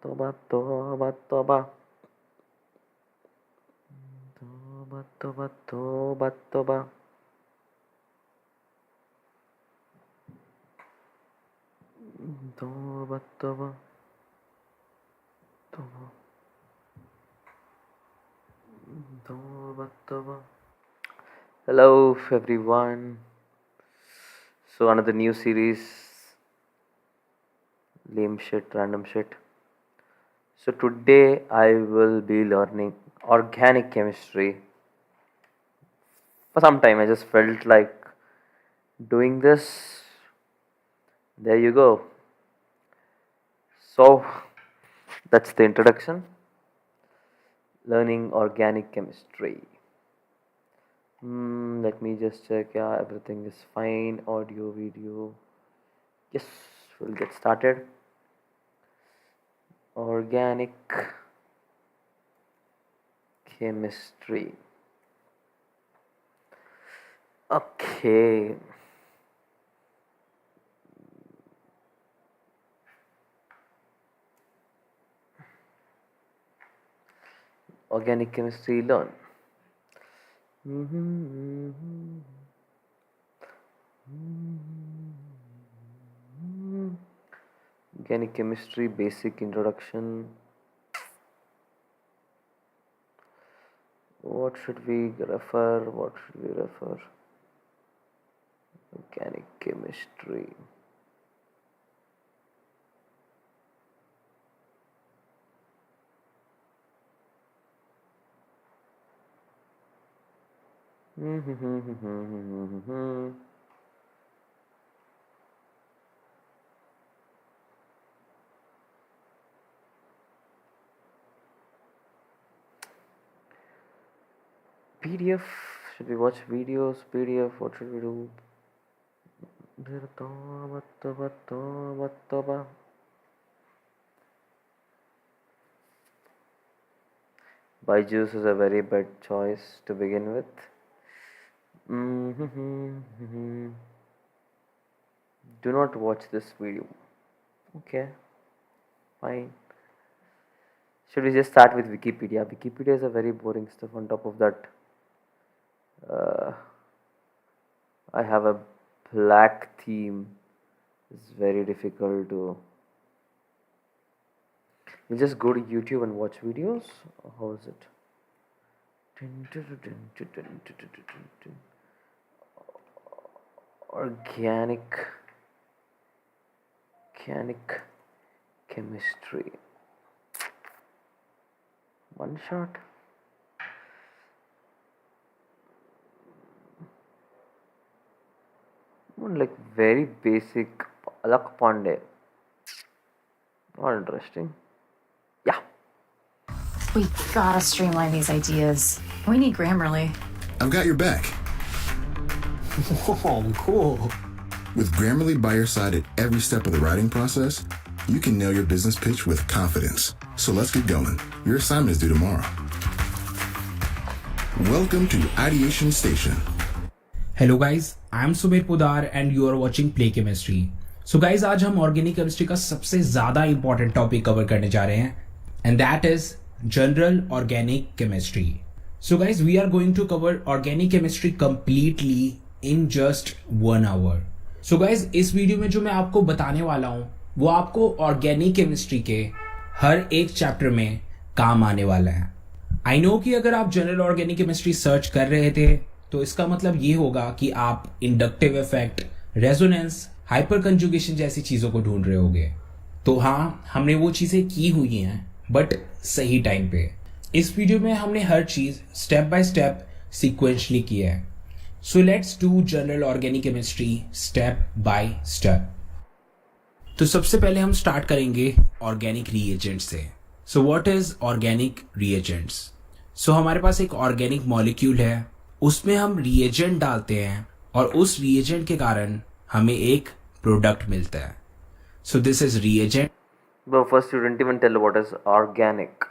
toba toba toba toba toba toba toba toba toba toba toba toba. Hello everyone. So another new series, lame shit, random shit. So today I will be learning organic chemistry. For some time I just felt like doing this. There you go. So that's the introduction. Learning organic chemistry. Let me just check. Yeah, everything is fine. Audio, video. Yes, we'll get started. Organic chemistry. Okay. Organic chemistry learn. Organic chemistry basic introduction. What should we refer? Organic chemistry. PDF. Should we watch videos? PDF. What should we do? Byju's is a very bad choice to begin with. Do not watch this video. Okay, fine. Should we just start with Wikipedia? Wikipedia is a very boring stuff. On top of that, I have a black theme. It's very difficult to. You just go to YouTube and watch videos. How is it? Organic chemistry. One shot. Like very basic. Alak Pandey. Not interesting. Yeah. We gotta streamline these ideas. We need Grammarly. I've got your back. Whoa, cool. With Grammarly by your side at every step of the writing process, you can nail your business pitch with confidence. So let's get going. Your assignment is due tomorrow. Welcome to Ideation Station. Hello guys, I am Sumer Podar and you are watching Play Chemistry. So guys, आज हम organic chemistry का सबसे ज्यादा important topic cover करने जा रहे हैं and that is general organic chemistry. So guys we are going to cover organic chemistry completely in just 1 hour. So guys इस वीडियो में जो मैं आपको बताने वाला हूं वो आपको ऑर्गेनिक केमिस्ट्री के हर एक चैप्टर में काम आने वाला है. आई नो कि अगर आप जनरल ऑर्गेनिक केमिस्ट्री सर्च कर रहे थे तो इसका मतलब ये होगा कि आप inductive effect, resonance, hyper conjugation जैसी चीजों को ढूंढ रहे होगे. तो हाँ, हमने वो चीजें की हुई हैं बट सही टाइम पे. इस वीडियो में हमने हर चीज स्टेप बाय स्टेप सीक्वेंशली की है. So let's do general organic chemistry step by step. तो सबसे पहले हम स्टार्ट करेंगे ऑर्गेनिक रिएजेंट से. So what is organic reagents? So हमारे पास एक ऑर्गेनिक मॉलिक्यूल है, उसमें हम रिएजेंट डालते हैं और उस रिएजेंट के कारण हमें एक प्रोडक्ट मिलता है. So this is reagent. But first you didn't even tell what is organic.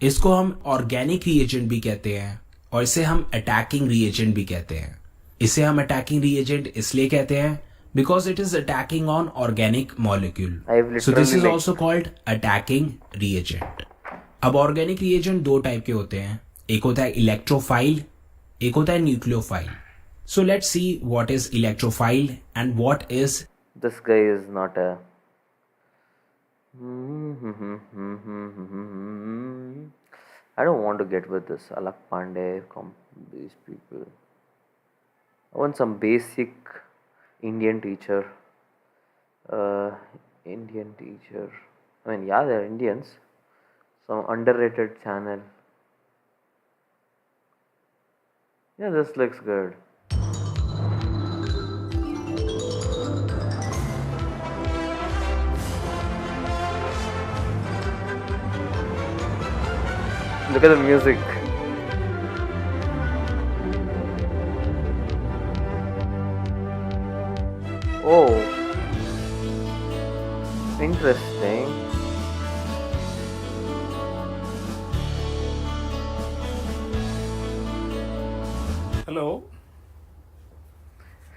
इसको हम ऑर्गेनिक रिएजेंट भी कहते हैं और इसे हम अटैकिंग रिएजेंट भी कहते हैं. इसे हम अटैकिंग रिएजेंट इसलिए कहते हैं because it is attacking on organic molecule. I've So this literally is like- also called attacking reagent. अब ऑर्गेनिक रिएजेंट दो टाइप के होते हैं, एक होता है इलेक्ट्रोफाइल, एक होता है nucleophile. So let's see what is electrophile and what is This guy is not a. I don't want to get with this Alak Pandey, these people. I want some basic Indian teacher. Indian teacher. I mean, yeah, they're Indians. Some underrated channel. Yeah, this looks good. Look at the music. Oh, interesting. Hello.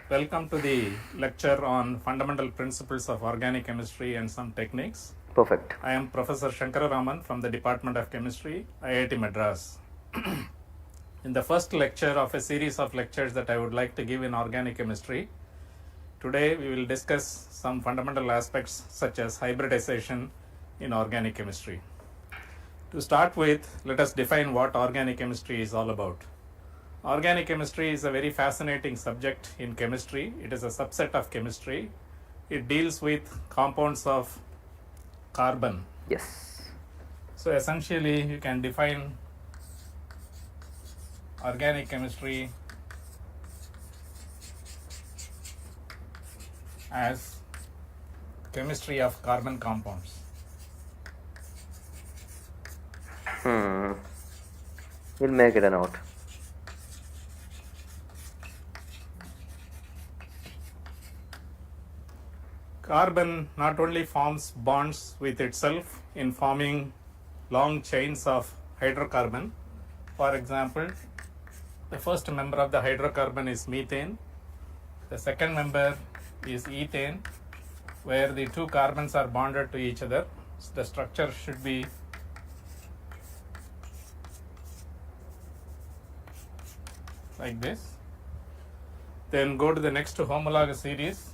Welcome to the lecture on fundamental principles of organic chemistry and some techniques. Perfect. I am Professor Shankara Raman from the Department of Chemistry, IIT Madras. In the first lecture of a series of lectures that I would like to give in organic chemistry, today we will discuss some fundamental aspects such as hybridization in organic chemistry. To start with, let us define what organic chemistry is all about. Organic chemistry is a very fascinating subject in chemistry. It is a subset of chemistry. It deals with compounds of carbon. Yes. So essentially, you can define organic chemistry as chemistry of carbon compounds. We'll make it a note. Carbon not only forms bonds with itself in forming long chains of hydrocarbon. For example, the first member of the hydrocarbon is methane. The second member is ethane, where the two carbons are bonded to each other. So the structure should be like this. Then go to the next homologous series.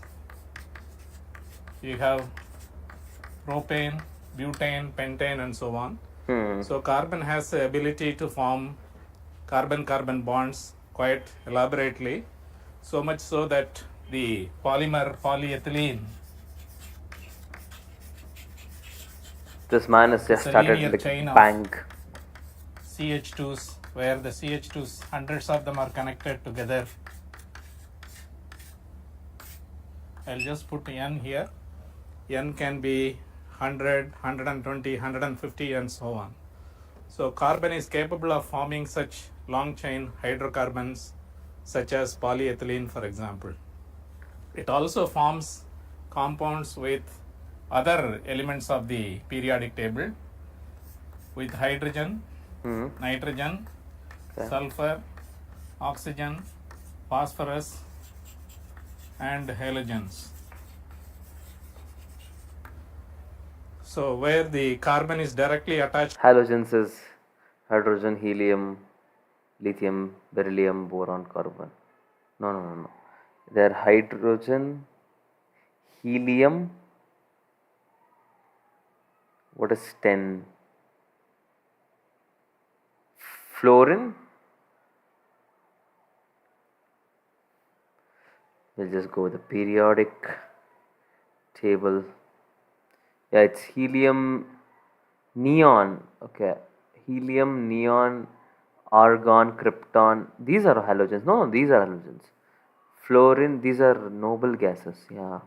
You have propane, butane, pentane, and so on. So carbon has the ability to form carbon-carbon bonds quite elaborately, so much so that the polymer polyethylene, This man has just It's a started linear like chain of- bang. CH2s, where the CH2s, hundreds of them are connected together. I'll just put N here. N can be 100, 120, 150, and so on. So carbon is capable of forming such long chain hydrocarbons such as polyethylene, for example. It also forms compounds with other elements of the periodic table, with hydrogen, nitrogen, sulfur, oxygen, phosphorus, and halogens. So where the carbon is directly attached Halogens is hydrogen, helium, lithium, beryllium, boron, carbon. No. They're hydrogen, helium. What is 10? Fluorine. We'll just go with the periodic table. Yeah, it's helium, neon. Okay, helium, neon, argon, krypton. These are halogens. No, these are halogens. Fluorine. These are noble gases. Yeah,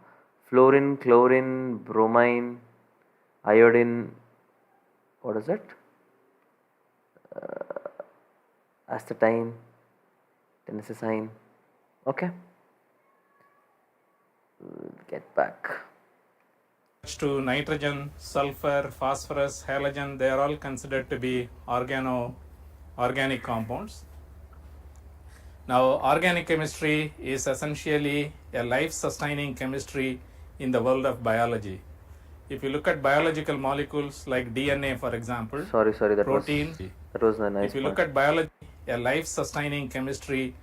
fluorine, chlorine, bromine, iodine. What is it? Astatine, tennessine. Okay. We'll get back. to nitrogen, sulfur, phosphorus, halogen, they are all considered to be organic compounds. Now, organic chemistry is essentially a life-sustaining chemistry in the world of biology. If you look at biological molecules like DNA, for example, Sorry, that protein. that was a nice If you point. look at biology, a life-sustaining chemistry.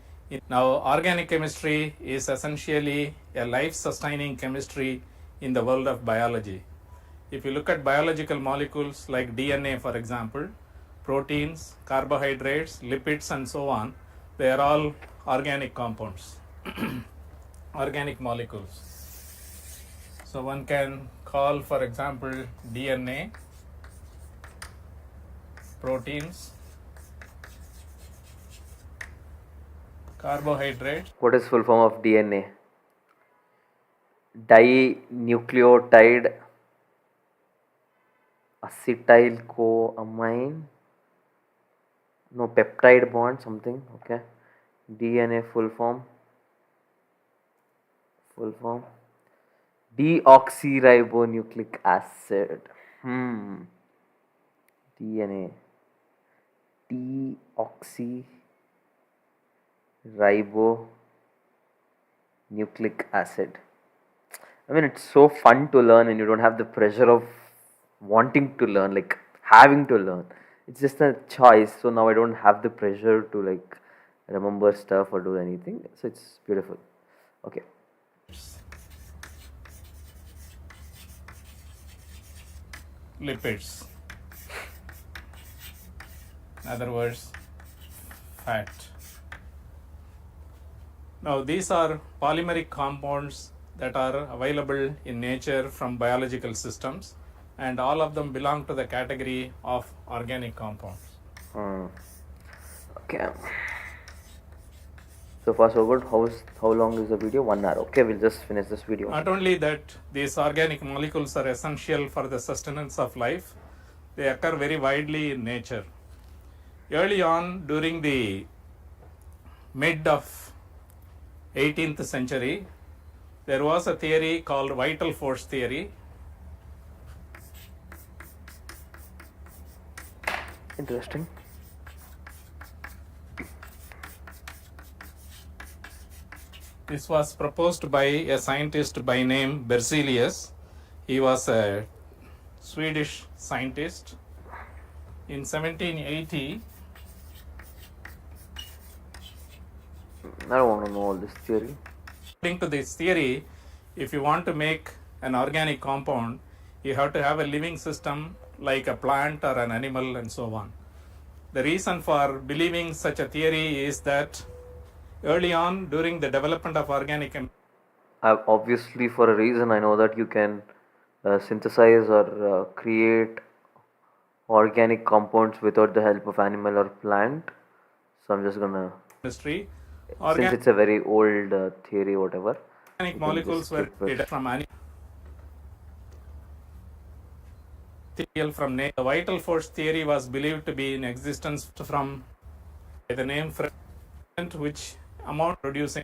Now, organic chemistry is essentially a life-sustaining chemistry in the world of biology. If you look at biological molecules like DNA, for example, proteins, carbohydrates, lipids, and so on, they are all organic compounds, organic molecules. So one can call, for example, DNA, proteins, carbohydrates. What is full form of DNA? Dinucleotide acetylchoamine. No, peptide bond, something. Okay. DNA full form. Deoxyribonucleic acid. DNA. Deoxyribonucleic acid. I mean, it's so fun to learn, and you don't have the pressure of wanting to learn, like having to learn. It's just a choice. So now I don't have the pressure to like remember stuff or do anything. So it's beautiful. Okay. Lipids, in other words, fat. Now, these are polymeric compounds that are available in nature from biological systems, and all of them belong to the category of organic compounds. Okay. So far so good. How long is the video? 1 hour. Okay, we'll just finish this video. Not only that, these organic molecules are essential for the sustenance of life, they occur very widely in nature. Early on, during the mid of 18th century, there was a theory called vital force theory. Interesting. This was proposed by a scientist by name Berzelius. He was a Swedish scientist. In 1780, I don't want to know all this theory. according to this theory, if you want to make an organic compound, you have to have a living system like a plant or an animal and so on. The reason for believing such a theory is that early on during the development of organic Obviously, for a reason, I know that you can synthesize or create organic compounds without the help of animal or plant. So I'm just gonna, chemistry, since organic it's a very old theory, whatever. you can molecules just were skip it. derived from animal from nature. The vital force theory was believed to be in existence from the name which amount producing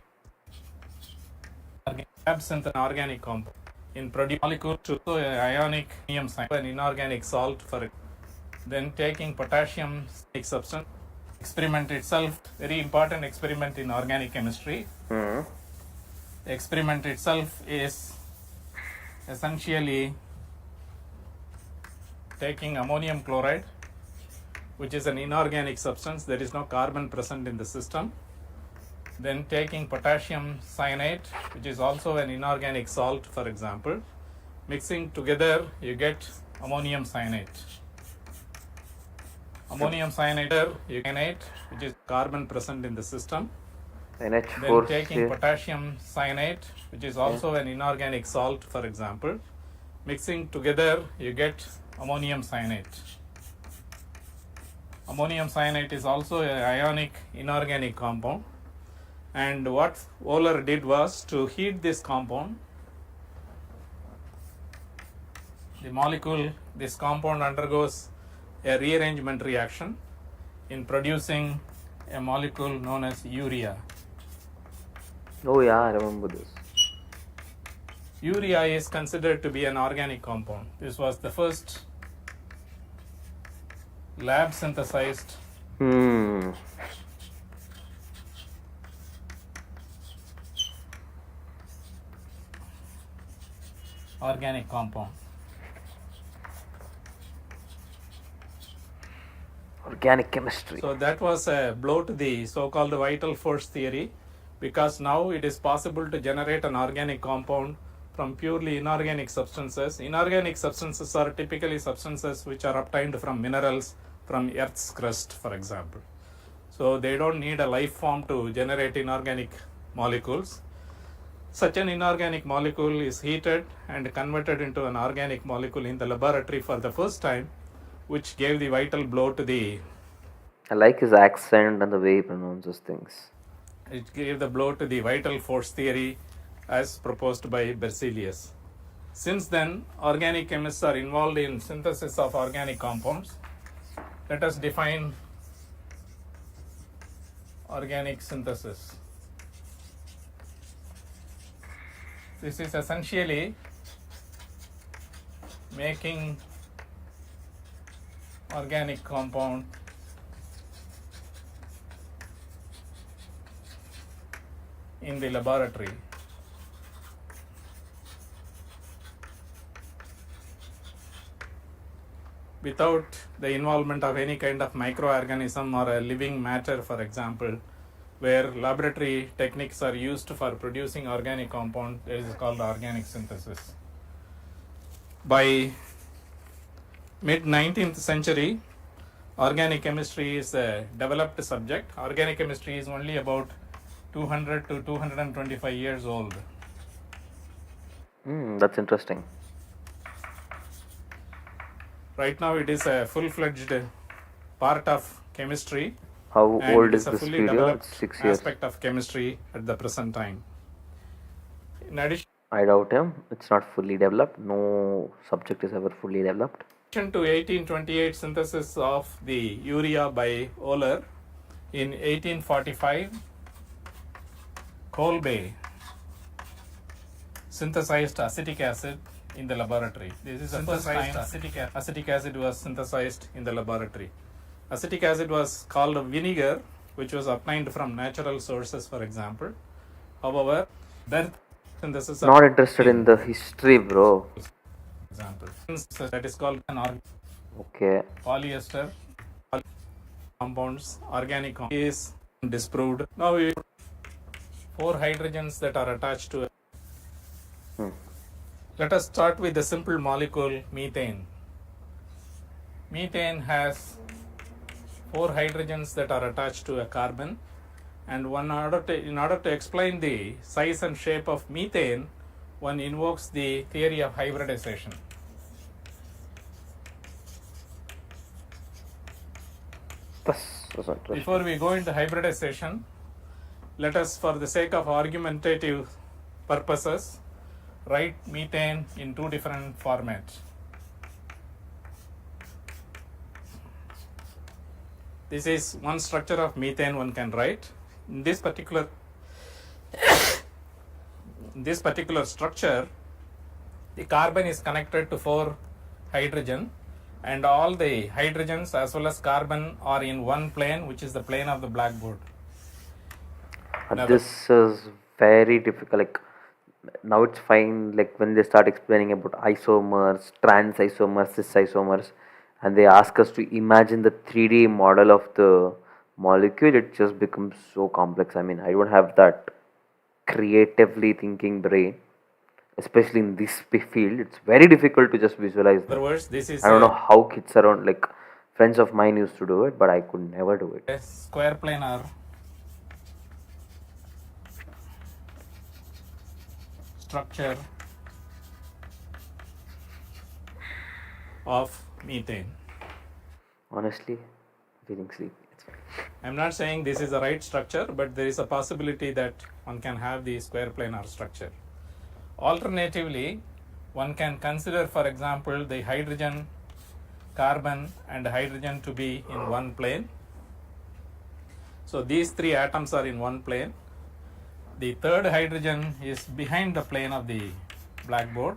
absent an organic compound in producing molecule to ionic an inorganic salt for it. Then taking potassium substance experiment itself, very important experiment in organic chemistry. The experiment itself is essentially taking ammonium chloride, which is an inorganic substance, there is no carbon present in the system. Then taking potassium cyanate, which is also an inorganic salt, for example. Mixing together, you get ammonium cyanate. Ammonium cyanate, which is carbon present in the system. Then taking potassium cyanate, which is also an inorganic salt, for example. Mixing together, you get ammonium cyanate. Ammonium cyanate is also an ionic inorganic compound. And what Wohler did was to heat this compound. The molecule, this compound undergoes a rearrangement reaction in producing a molecule known as urea. Oh yeah, I remember this. Urea is considered to be an organic compound. This was the first lab synthesized organic compound. Organic chemistry. So that was a blow to the so-called vital force theory, because now it is possible to generate an organic compound from purely inorganic substances. Inorganic substances are typically substances which are obtained from minerals from Earth's crust, for example. So they don't need a life form to generate inorganic molecules. Such an inorganic molecule is heated and converted into an organic molecule in the laboratory for the first time, which gave the vital blow to the I like his accent and the way he pronounces things. it gave the blow to the vital force theory as proposed by Berzelius. Since then, organic chemists are involved in synthesis of organic compounds. Let us define organic synthesis. This is essentially making organic compound in the laboratory. Without the involvement of any kind of microorganism or a living matter, for example, where laboratory techniques are used for producing organic compound, it is called organic synthesis. By mid-19th century, organic chemistry is a developed subject. Organic chemistry is only about 200 to 225 years old. That's interesting. Right now it is a full-fledged part of chemistry. How And old it is is a this fully video? developed It's 6 years. aspect of chemistry at the present time. In addition I doubt him. It's not fully developed. No subject is ever fully developed. to 1828 synthesis of the urea by Euler, in 1845, Kolbe synthesized acetic acid in the laboratory. This is the first time acetic acid was synthesized in the laboratory. Acetic acid was called vinegar, which was obtained from natural sources, for example. However, then synthesis of Not interested in the history, bro. example that is called an Okay. polyester compounds, organic is disproved. Now we 4 hydrogens that are attached to it. Let us start with the simple molecule methane. Methane has 4 hydrogens that are attached to a carbon, and in order to explain the size and shape of methane, one invokes the theory of hybridization. That's interesting. Before we go into hybridization, let us, for the sake of argumentative purposes, write methane in 2 different formats. This is one structure of methane one can write. In this particular structure, the carbon is connected to 4 hydrogen, and all the hydrogens as well as carbon are in one plane, which is the plane of the blackboard. This is very difficult. Like now it's fine. Like when they start explaining about isomers, trans isomers, cis isomers, and they ask us to imagine the 3D model of the molecule, it just becomes so complex. I mean, I don't have that creatively thinking brain, especially in this field. It's very difficult to just visualize In other that. words, this is I don't know how kids around, like friends of mine used to do it, but I could never do it. a square planar structure of methane. Honestly, feeling sleepy. It's fine. I'm not saying this is the right structure, but there is a possibility that one can have the square planar structure. Alternatively, one can consider, for example, the hydrogen, carbon, and hydrogen to be in one plane. So these 3 atoms are in one plane. The 3rd hydrogen is behind the plane of the blackboard,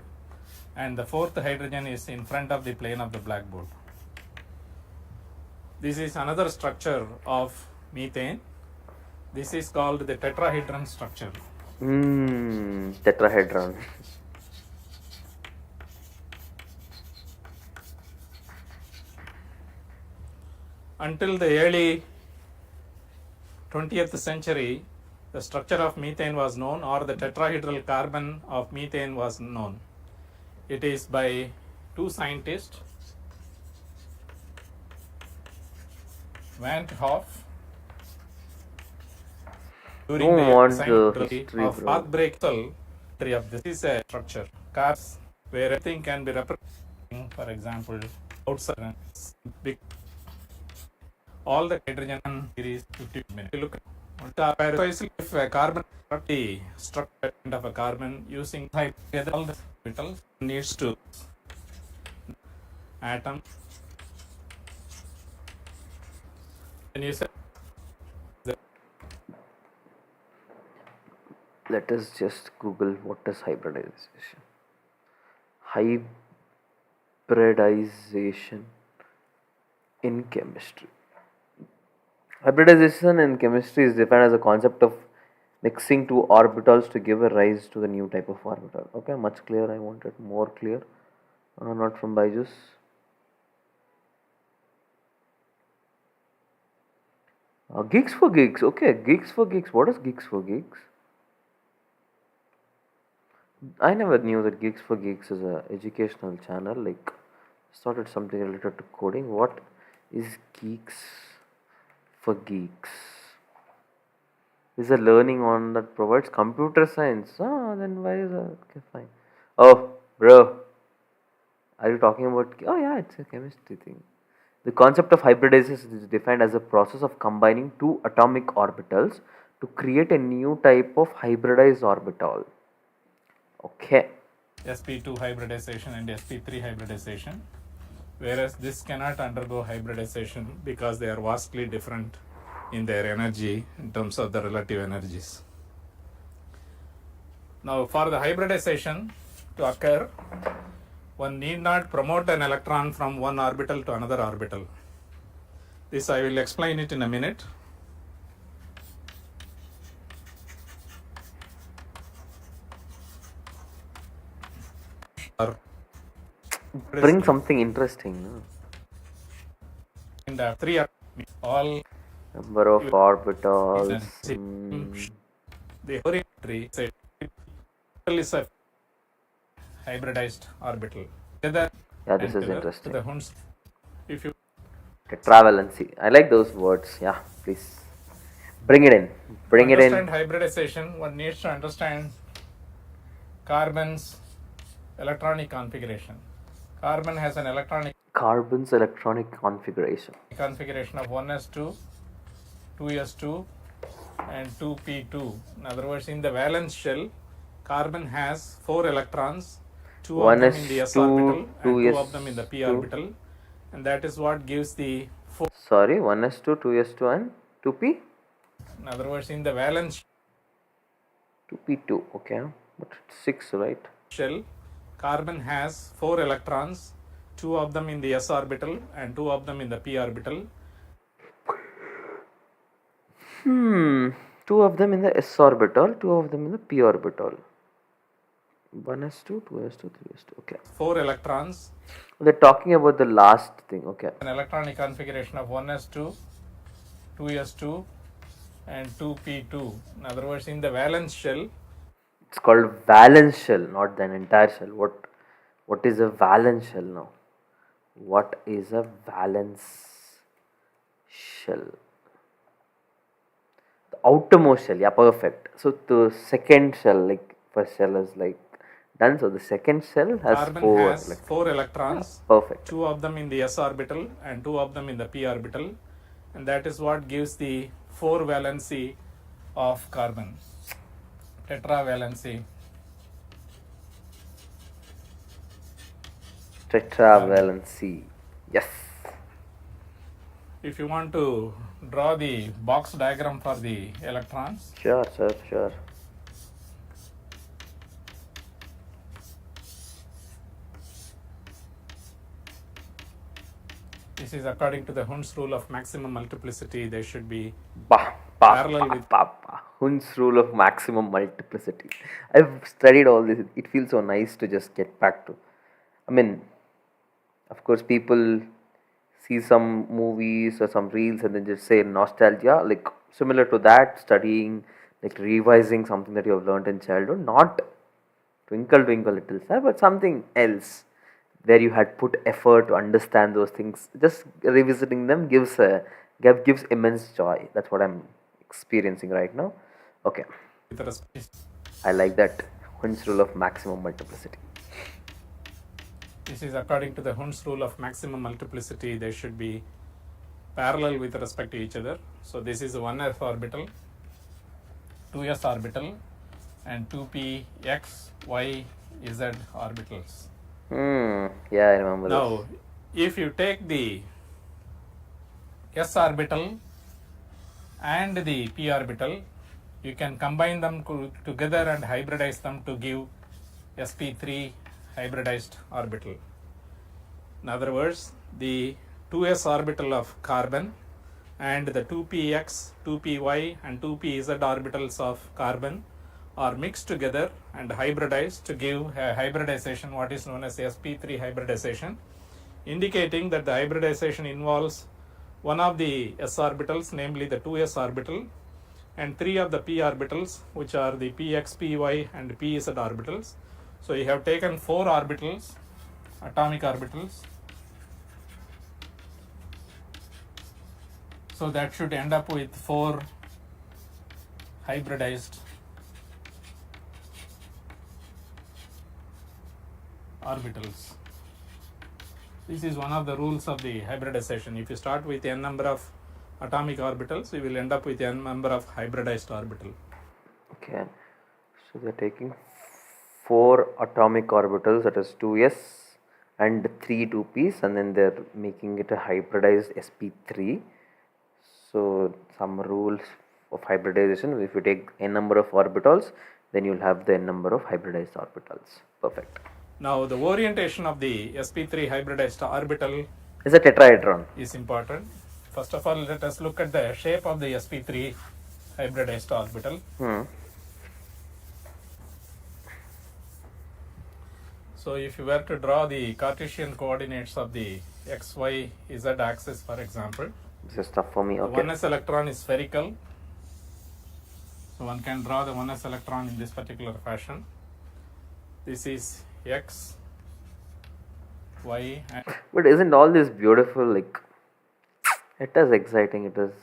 and the 4th hydrogen is in front of the plane of the blackboard. This is another structure of methane. This is called the tetrahedron structure. Tetrahedron. Until the early 20th century, the structure of methane was known, or the tetrahedral carbon of methane was known. It is by two scientists, Van 't Hoff, during Don't the want scientific the study history, of bro. heartbreak of this is a structure. Cars where everything can be represented, for example, outside big all the hydrogen series 50 minutes. Look at precisely if a carbon the structure of a carbon using type all the metals needs to atom. When you say Let us just Google what is hybridization. Hybridization in chemistry. Hybridization in chemistry is defined as a concept of mixing two orbitals to give a rise to the new type of orbital. Okay, much clear. I wanted more clear. Not from Byju's. Geeks for Geeks. Okay, Geeks for Geeks. What is Geeks for Geeks? I never knew that Geeks for Geeks is a educational channel. Like, I thought it's something related to coding. What is Geeks for Geeks? Is a learning on that provides computer science. Then why is that? Okay, fine. Oh, bro, are you talking about? Oh yeah, it's a chemistry thing. The concept of hybridization is defined as a process of combining two atomic orbitals to create a new type of hybridized orbital. Okay. sp2 hybridization and sp3 hybridization, whereas this cannot undergo hybridization because they are vastly different in their energy in terms of the relative energies. Now, for the hybridization to occur, one need not promote an electron from one orbital to another orbital. This I will explain it in a minute. Bring something interesting. No? And three are all Number of orbitals. the orientry is a hybridized orbital. Yeah, this is interesting. The Hund's, if you Tetravalency. I like those words. Yeah, please. Bring it in. Bring it understand in. hybridization, one needs to understand carbon's electronic configuration. Carbon has an electronic Carbon's electronic configuration. configuration of 1s2, 2s2, and 2p2. In other words, in the valence shell, carbon has 4 electrons, 2 of them in the s orbital and 2 of them in the p orbital, and that is what gives the 4. Sorry, 1s2, 2s2 and 2p? In other words, in the valence 2p2, okay. But it's 6, right? shell, carbon has 4 electrons, 2 of them in the s orbital and 2 of them in the p orbital. 2 of them in the s orbital, 2 of them in the p orbital. 1s2, 2s2, 3s2, okay. 4 electrons. They're talking about the last thing, okay. An electronic configuration of 1s2, 2s2, and 2p2. In other words, in the valence shell, It's called valence shell, not the entire shell. What is a valence shell now? What is a valence shell? The outermost shell, yeah, perfect. So the second shell, like first shell is like done. So the second shell has carbon 4 has electrons. 4 electrons, Perfect. 2 of them in the s orbital and 2 of them in the p orbital, and that is what gives the 4 valency of carbon, tetravalency. Tetravalency. Yes. If you want to draw the box diagram for the electrons, Sure, sir, sure. this is according to the Hund's rule of maximum multiplicity. They should be Bah, Parallel with- Hund's rule of maximum multiplicity. I've studied all this. It feels so nice to just get back to. I mean, of course, people see some movies or some reels and then just say nostalgia, like similar to that, studying, like revising something that you have learned in childhood, not Twinkle Twinkle Little Star, but something else where you had put effort to understand those things. Just revisiting them gives immense joy. That's what I'm experiencing right now. Okay, with respect, I like that Hund's rule of maximum multiplicity. this is according to the Hund's rule of maximum multiplicity. They should be parallel with respect to each other. So this is 1s orbital, 2s orbital, and 2p x, y, z orbitals. Yeah, I remember this. Now, if you take the s orbital and the p orbital, you can combine them together and hybridize them to give sp3 hybridized orbital. In other words, the 2s orbital of carbon and the 2px, 2py, and 2pz orbitals of carbon are mixed together and hybridized to give a hybridization, what is known as sp3 hybridization, indicating that the hybridization involves one of the s orbitals, namely the 2s orbital, and three of the p orbitals, which are the px, py, and pz orbitals. So you have taken 4 orbitals, atomic orbitals. So that should end up with 4 hybridized orbitals. This is one of the rules of the hybridization. If you start with n number of atomic orbitals, you will end up with n number of hybridized orbital. Okay, so they're taking 4 atomic orbitals, that is 2s and 3 2p's, and then they're making it a hybridized sp3. So some rules of hybridization: if you take n number of orbitals, then you'll have the n number of hybridized orbitals. Perfect. Now the orientation of the sp3 hybridized orbital It's a tetrahedron. is important. First of all, let us look at the shape of the sp3 hybridized orbital. So if you were to draw the Cartesian coordinates of the x, y, z axis, for example, This is tough for me. the Okay. 1s electron is spherical. So one can draw the 1s electron in this particular fashion. This is x, y, and But isn't all this beautiful? Like, it is exciting. It is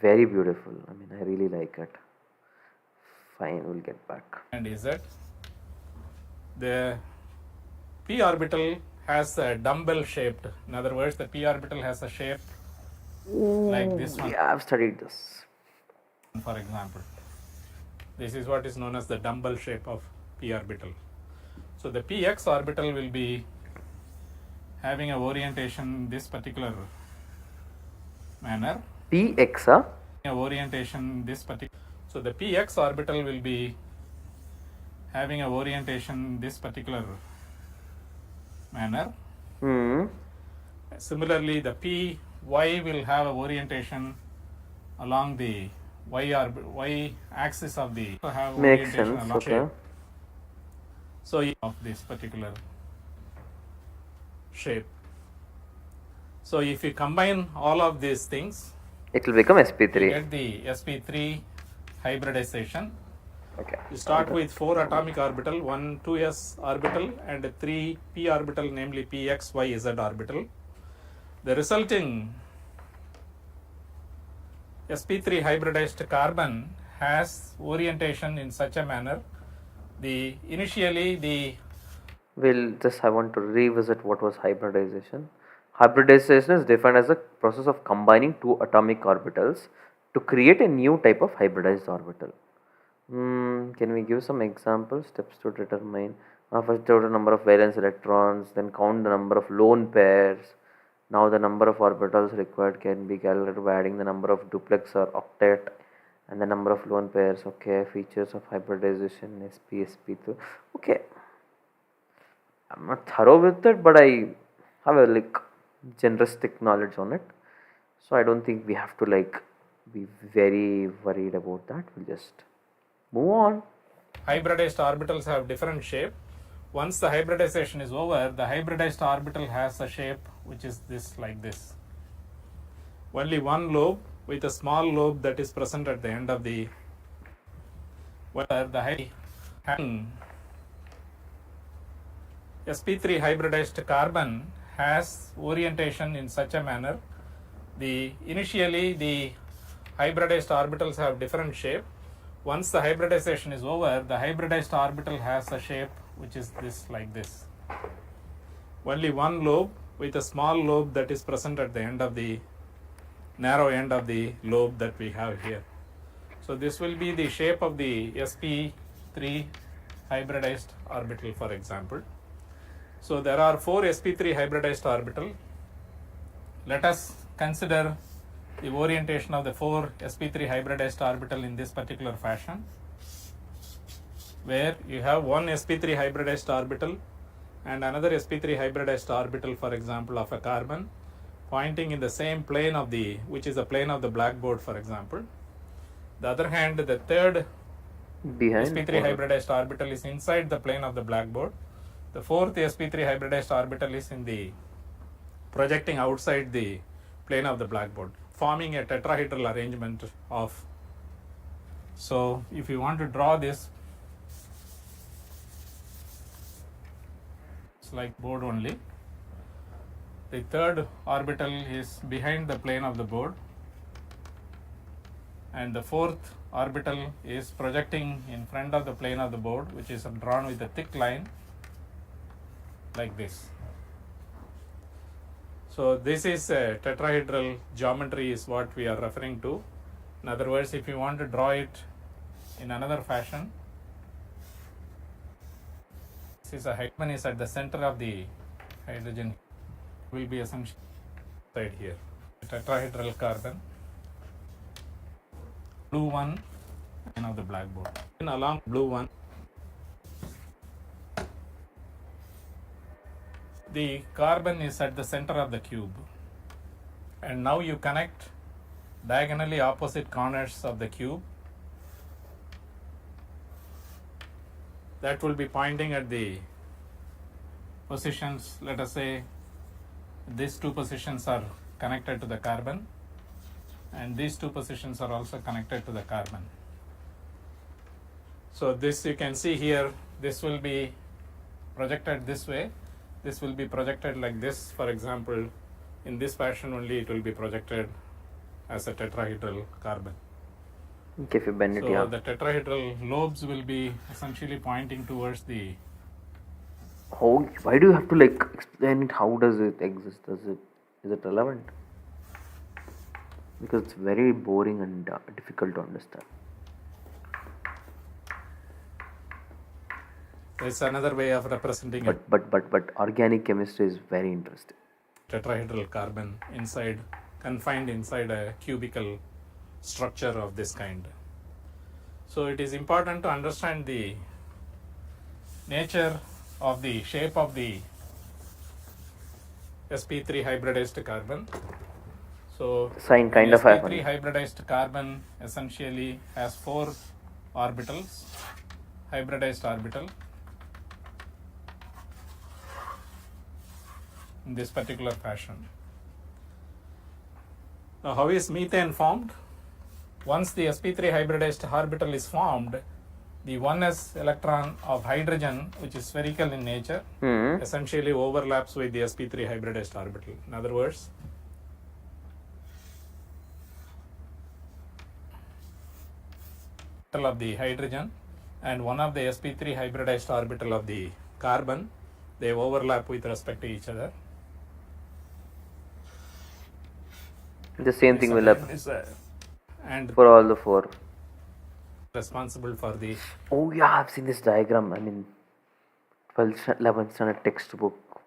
very beautiful. I mean, I really like it. Fine, we'll get back. z. The p orbital has a dumbbell shaped. In other words, the p orbital has a shape like this one, Yeah, I've studied this. for example. This is what is known as the dumbbell shape of p orbital. So the px orbital will be having a orientation this particular manner. Px, huh? Orientation this particular. So the px orbital will be having a orientation this particular manner. Similarly, the py will have a orientation along the y axis of the have Makes orientation sense. along Okay. shape. So of this particular shape. So if you combine all of these things, It will become you sp3. get the sp3 hybridization. Okay. You start with 4 atomic orbital, 1 2s orbital, and 3 p orbital, namely px, y, z orbital. The resulting sp3 hybridized carbon has orientation in such a manner. I want to revisit what was hybridization. Hybridization is defined as a process of combining 2 atomic orbitals to create a new type of hybridized orbital. Can we give some examples? Steps to determine. First, total number of valence electrons, then count the number of lone pairs. Now the number of orbitals required can be calculated by adding the number of duplex or octet and the number of lone pairs. Okay, features of hybridization, sp2. Okay, I'm not thorough with it, but I have a generalistic knowledge on it. So I don't think we have to be very worried about that. We'll just move on. Hybridized orbitals have different shape. Once the hybridization is over, the hybridized orbital has a shape which is this, like this. Only one lobe with a small lobe that is present at the end of the sp3 hybridized carbon has orientation in such a manner. Initially the hybridized orbitals have different shape. Once the hybridization is over, the hybridized orbital has a shape which is this, like this. Only one lobe with a small lobe that is present at the end of the narrow end of the lobe that we have here. So this will be the shape of the sp3 hybridized orbital, for example. So there are 4 sp3 hybridized orbital. Let us consider the orientation of the 4 sp3 hybridized orbital in this particular fashion, where you have one sp3 hybridized orbital and another sp3 hybridized orbital, for example, of a carbon, pointing in the same plane of which is the plane of the blackboard, for example. The other hand, the third Behind sp3 or- hybridized orbital is inside the plane of the blackboard. The fourth sp3 hybridized orbital is projecting outside the plane of the blackboard, forming a tetrahedral arrangement of. So if you want to draw this, it's like board only. The third orbital is behind the plane of the board, and the fourth orbital is projecting in front of the plane of the board, which is drawn with a thick line like this. So this is a tetrahedral geometry is what we are referring to. In other words, if you want to draw it in another fashion, this is a hydrogen is at the center of the hydrogen, will be essentially right here. Tetrahedral carbon, blue one, and of the blackboard. And along blue one, the carbon is at the center of the cube, and now you connect diagonally opposite corners of the cube that will be pointing at the positions. Let us say these two positions are connected to the carbon, and these two positions are also connected to the carbon. So this you can see here, this will be projected this way, this will be projected like this. For example, in this fashion only it will be projected as a tetrahedral carbon. Okay, if you bend it, So yeah. the tetrahedral lobes will be essentially pointing towards the. Why do you have to like explain it? How does it exist? Is it relevant? Because it's very boring and difficult to understand. It's another way of representing a But organic chemistry is very interesting. tetrahedral carbon confined inside a cubical structure of this kind. So it is important to understand the nature of the shape of the sp3 hybridized carbon. So Sign kind of sp3 happen. hybridized carbon essentially has 4 orbitals, hybridized orbital, in this particular fashion. Now, how is methane formed? Once the sp3 hybridized orbital is formed, the 1s electron of hydrogen, which is spherical in nature, essentially overlaps with the sp3 hybridized orbital. In other words, of the hydrogen and one of the sp3 hybridized orbital of the carbon, they overlap with respect to each other. The same thing will happen And for all the 4. responsible for the. Oh yeah, I've seen this diagram. I mean, 12th, 11th standard textbook.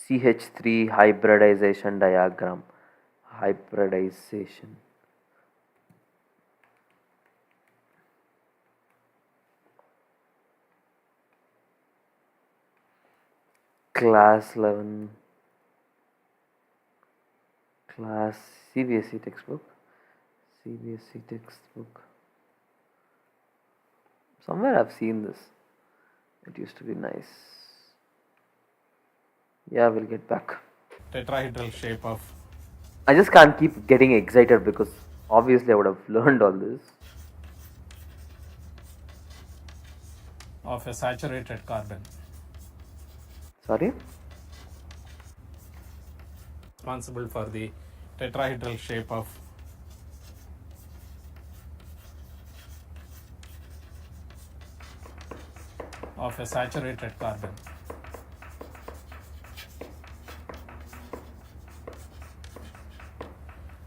CH3 hybridization diagram. Hybridization. Class 11. Class CBSE textbook. CBSE textbook. Somewhere I've seen this. It used to be nice. Yeah, we'll get back. Tetrahedral shape of I just can't keep getting excited because obviously I would have learned all this. a saturated carbon. Sorry? Responsible for the tetrahedral shape of a saturated carbon.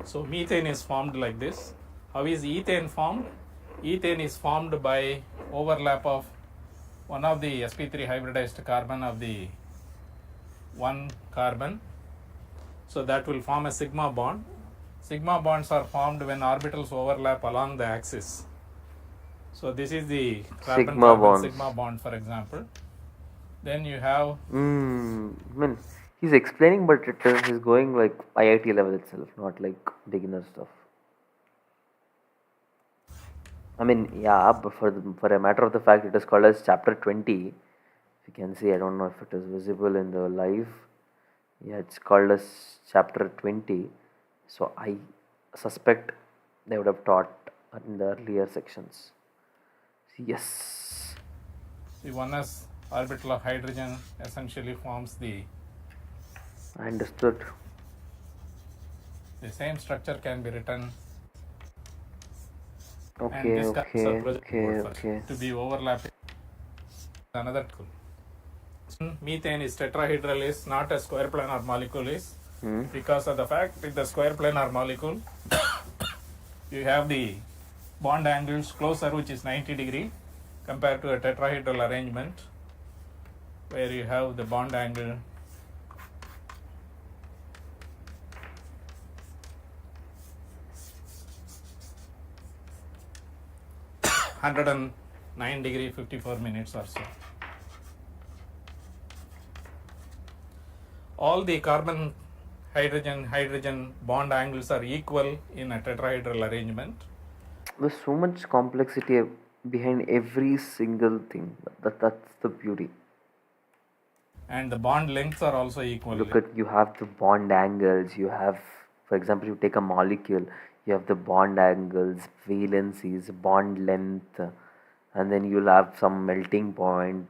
So methane is formed like this. How is ethane formed? Ethane is formed by overlap of one of the sp3 hybridized carbon of the one carbon. So that will form a sigma bond. Sigma bonds are formed when orbitals overlap along the axis. So this is the carbon Sigma carbon bonds. sigma bond, for example. Then you have I mean, he's explaining, but he's going like IIT level itself, not like beginner stuff. I mean, yeah, but for a matter of the fact, it is called as chapter 20. If you can see, I don't know if it is visible in the live. Yeah, it's called as chapter 20. So I suspect they would have taught in the earlier sections. Yes. the 1s orbital of hydrogen essentially forms the I understood. same structure can be written and Okay, this okay, okay. to be overlapping. Another tool. Methane is tetrahedral is not a square planar molecule is because of the fact with the square planar molecule you have the bond angles closer, which is 90 degree compared to a tetrahedral arrangement where you have the bond angle (109 degree 54 minutes or so. All the carbon hydrogen bond angles are equal in a tetrahedral arrangement. There's so much complexity behind every single thing. That's the beauty. And the bond lengths are also equal. Look at, you have the bond angles, you have, for example, you take a molecule, you have the bond angles, valencies, bond length, and then you'll have some melting point,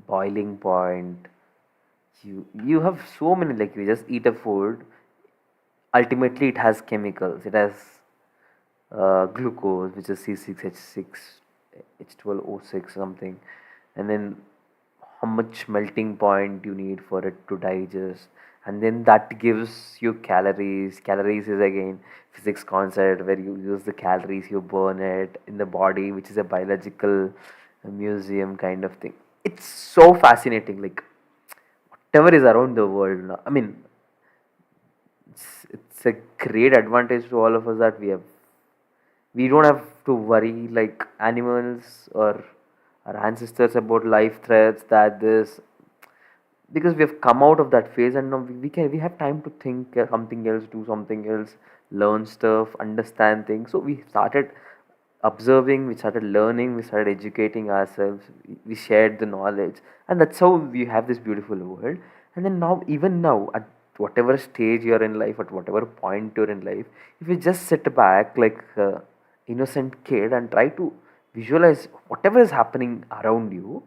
boiling point. You have so many, like you just eat a food, ultimately it has chemicals. It has glucose, which is C6H6, H12O6 something, and then how much melting point you need for it to digest, and then that gives you calories. Calories is again physics concept where you use the calories, you burn it in the body, which is a biological museum kind of thing. It's so fascinating, like whatever is around the world now. I mean, it's a great advantage to all of us that we don't have to worry like animals or our ancestors about life threats, that this, because we have come out of that phase, and now we have time to think something else, do something else, learn stuff, understand things. So we started observing, we started learning, we started educating ourselves, we shared the knowledge, and that's how we have this beautiful world. And then now, even now, at whatever stage you're in life, at whatever point you're in life, if you just sit back like innocent kid and try to visualize whatever is happening around you,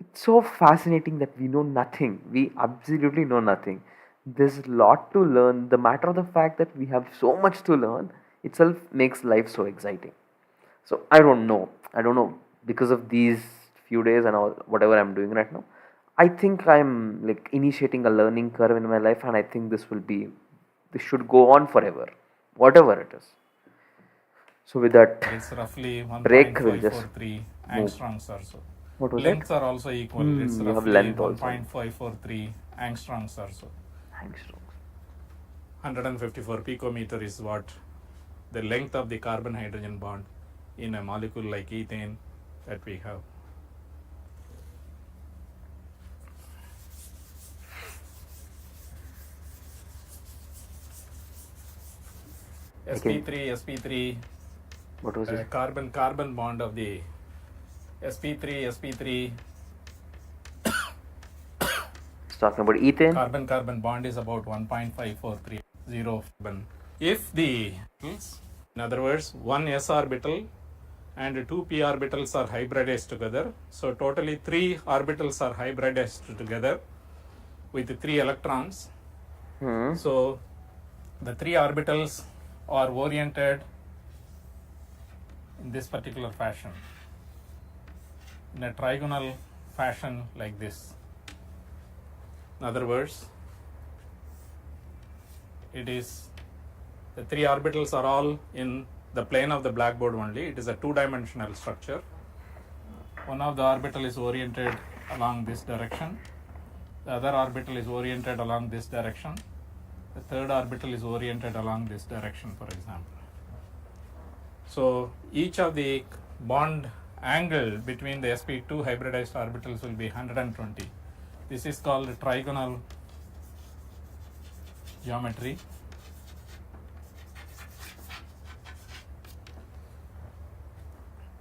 it's so fascinating that we know nothing. We absolutely know nothing. There's a lot to learn. The matter of the fact that we have so much to learn itself makes life so exciting. So I don't know. Because of these few days and all whatever I'm doing right now, I think I'm like initiating a learning curve in my life, and I think this should go on forever, whatever it is. So with that It's roughly break, we'll just 1.543 angstroms or so. what was Lengths that? are also equal. It's you have roughly length also. 1.543 angstroms or so. Angstroms. 154 picometer is what the length of the carbon hydrogen bond in a molecule like ethane that we have. sp3 What was it? carbon bond of the sp3 talking about ethane. Carbon-carbon bond is about 1.5430 carbon. If the, in other words, one s orbital and two p orbitals are hybridized together, so totally 3 orbitals are hybridized together with 3 electrons. So the 3 orbitals are oriented in this particular fashion, in a trigonal fashion like this. In other words, it is the 3 orbitals are all in the plane of the blackboard only. It is a 2-dimensional structure. One of the orbital is oriented along this direction. The other orbital is oriented along this direction. The third orbital is oriented along this direction, for example. So each of the bond angle between the sp2 hybridized orbitals will be 120. This is called trigonal geometry.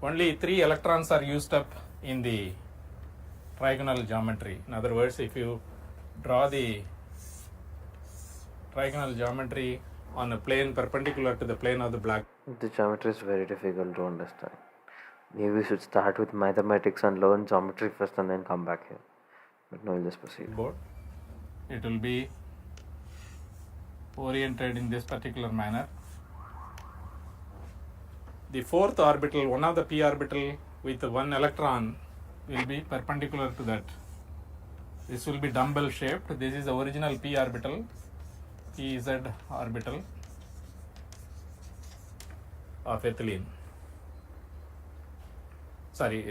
Only 3 electrons are used up in the trigonal geometry. In other words, if you draw the trigonal geometry on a plane perpendicular to the plane of the black The geometry is very difficult to understand. Maybe we should start with mathematics and learn geometry first and then come back here. But no, we'll just proceed. board, it will be oriented in this particular manner. The fourth orbital, one of the p orbital with one electron, will be perpendicular to that. This will be dumbbell shaped. This is the original p orbital, pz orbital of ethylene. Sorry,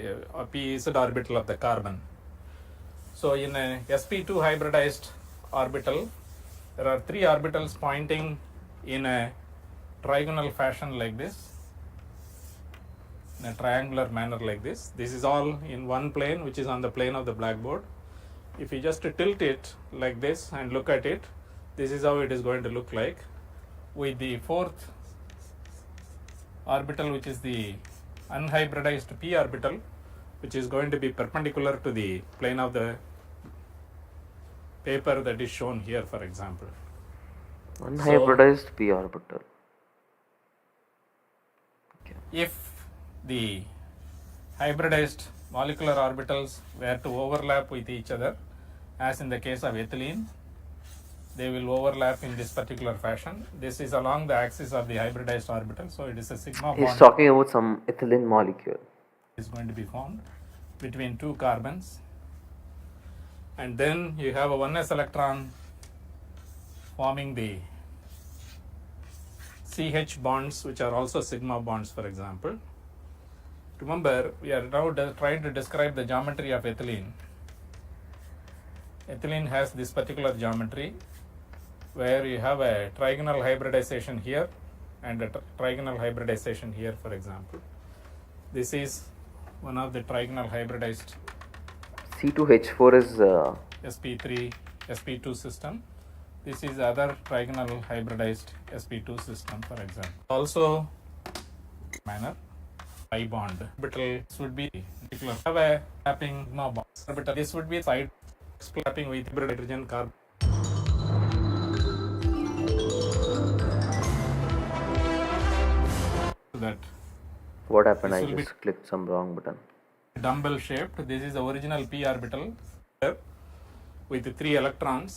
pz orbital of the carbon. So in a sp2 hybridized orbital, there are 3 orbitals pointing in a trigonal fashion like this, in a triangular manner like this. This is all in one plane, which is on the plane of the blackboard. If you just tilt it like this and look at it, this is how it is going to look like, with the fourth orbital, which is the unhybridized p orbital, which is going to be perpendicular to the plane of the paper that is shown here, for example. Unhybridized p orbital. If the hybridized molecular orbitals were to overlap with each other, as in the case of ethylene, they will overlap in this particular fashion. This is along the axis of the hybridized orbital, so it is a sigma He's bond talking about some ethylene molecule. is going to be formed between 2 carbons, and then you have a 1s electron forming the CH bonds, which are also sigma bonds, for example. Remember, we are now trying to describe the geometry of ethylene. Ethylene has this particular geometry where you have a trigonal hybridization here and a trigonal hybridization here, for example. This is one of the trigonal hybridized C2H4 is sp3 sp2 system. This is other trigonal hybridized sp2 system, for example. Also manner pi bond orbital. This would be particular have a mapping sigma bond orbital. This would be side splitting with hydrogen carbon. So that what happened? This I will be- just clicked some wrong button. dumbbell shaped. This is the original p orbital with the 3 electrons,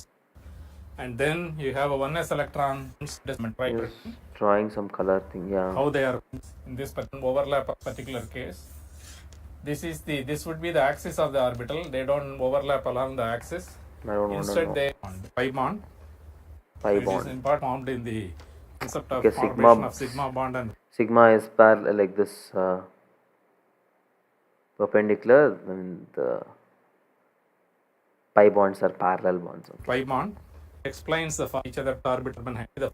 and then you have a 1s electron. He's drawing some color thing. Yeah. How they are in this particular case. This would be the axis of the orbital. They don't overlap along the axis. I don't want to Instead, know. they pi bond. Pi It is bond. in part formed in the concept of Okay, formation sigma- of sigma bond and Sigma is parallel like this, perpendicular, and the pi bonds are parallel bonds. Okay. pi bond. Explains the each other orbital behind the.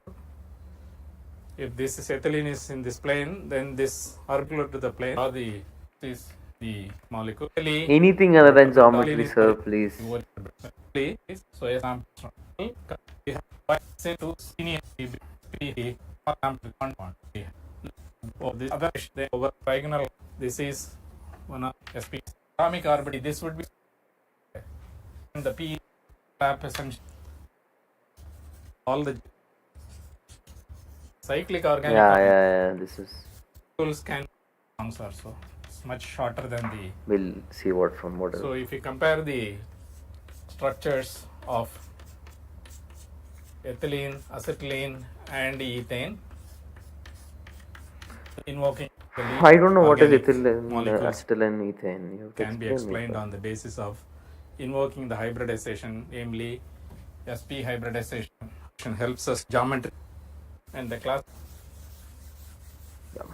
If this is ethylene is in this plane, then this orbital to the plane or the is the molecule. Anything other than geometry, sir, please. So example, we have to senior this other the over trigonal. This is one of sp atomic orbital. This would be the p Lab essentially all the cyclic organic Yeah. This is. molecules can songs or so. It's much shorter than the. We'll see what from what. So if you compare the structures of ethylene, acetylene, and ethane, invoking the lead I don't know what is organic ethylene, molecules acetylene, ethane. You have to can be explain me explained that. on the basis of invoking the hybridization, namely sp hybridization helps us geometry and the class. Yeah.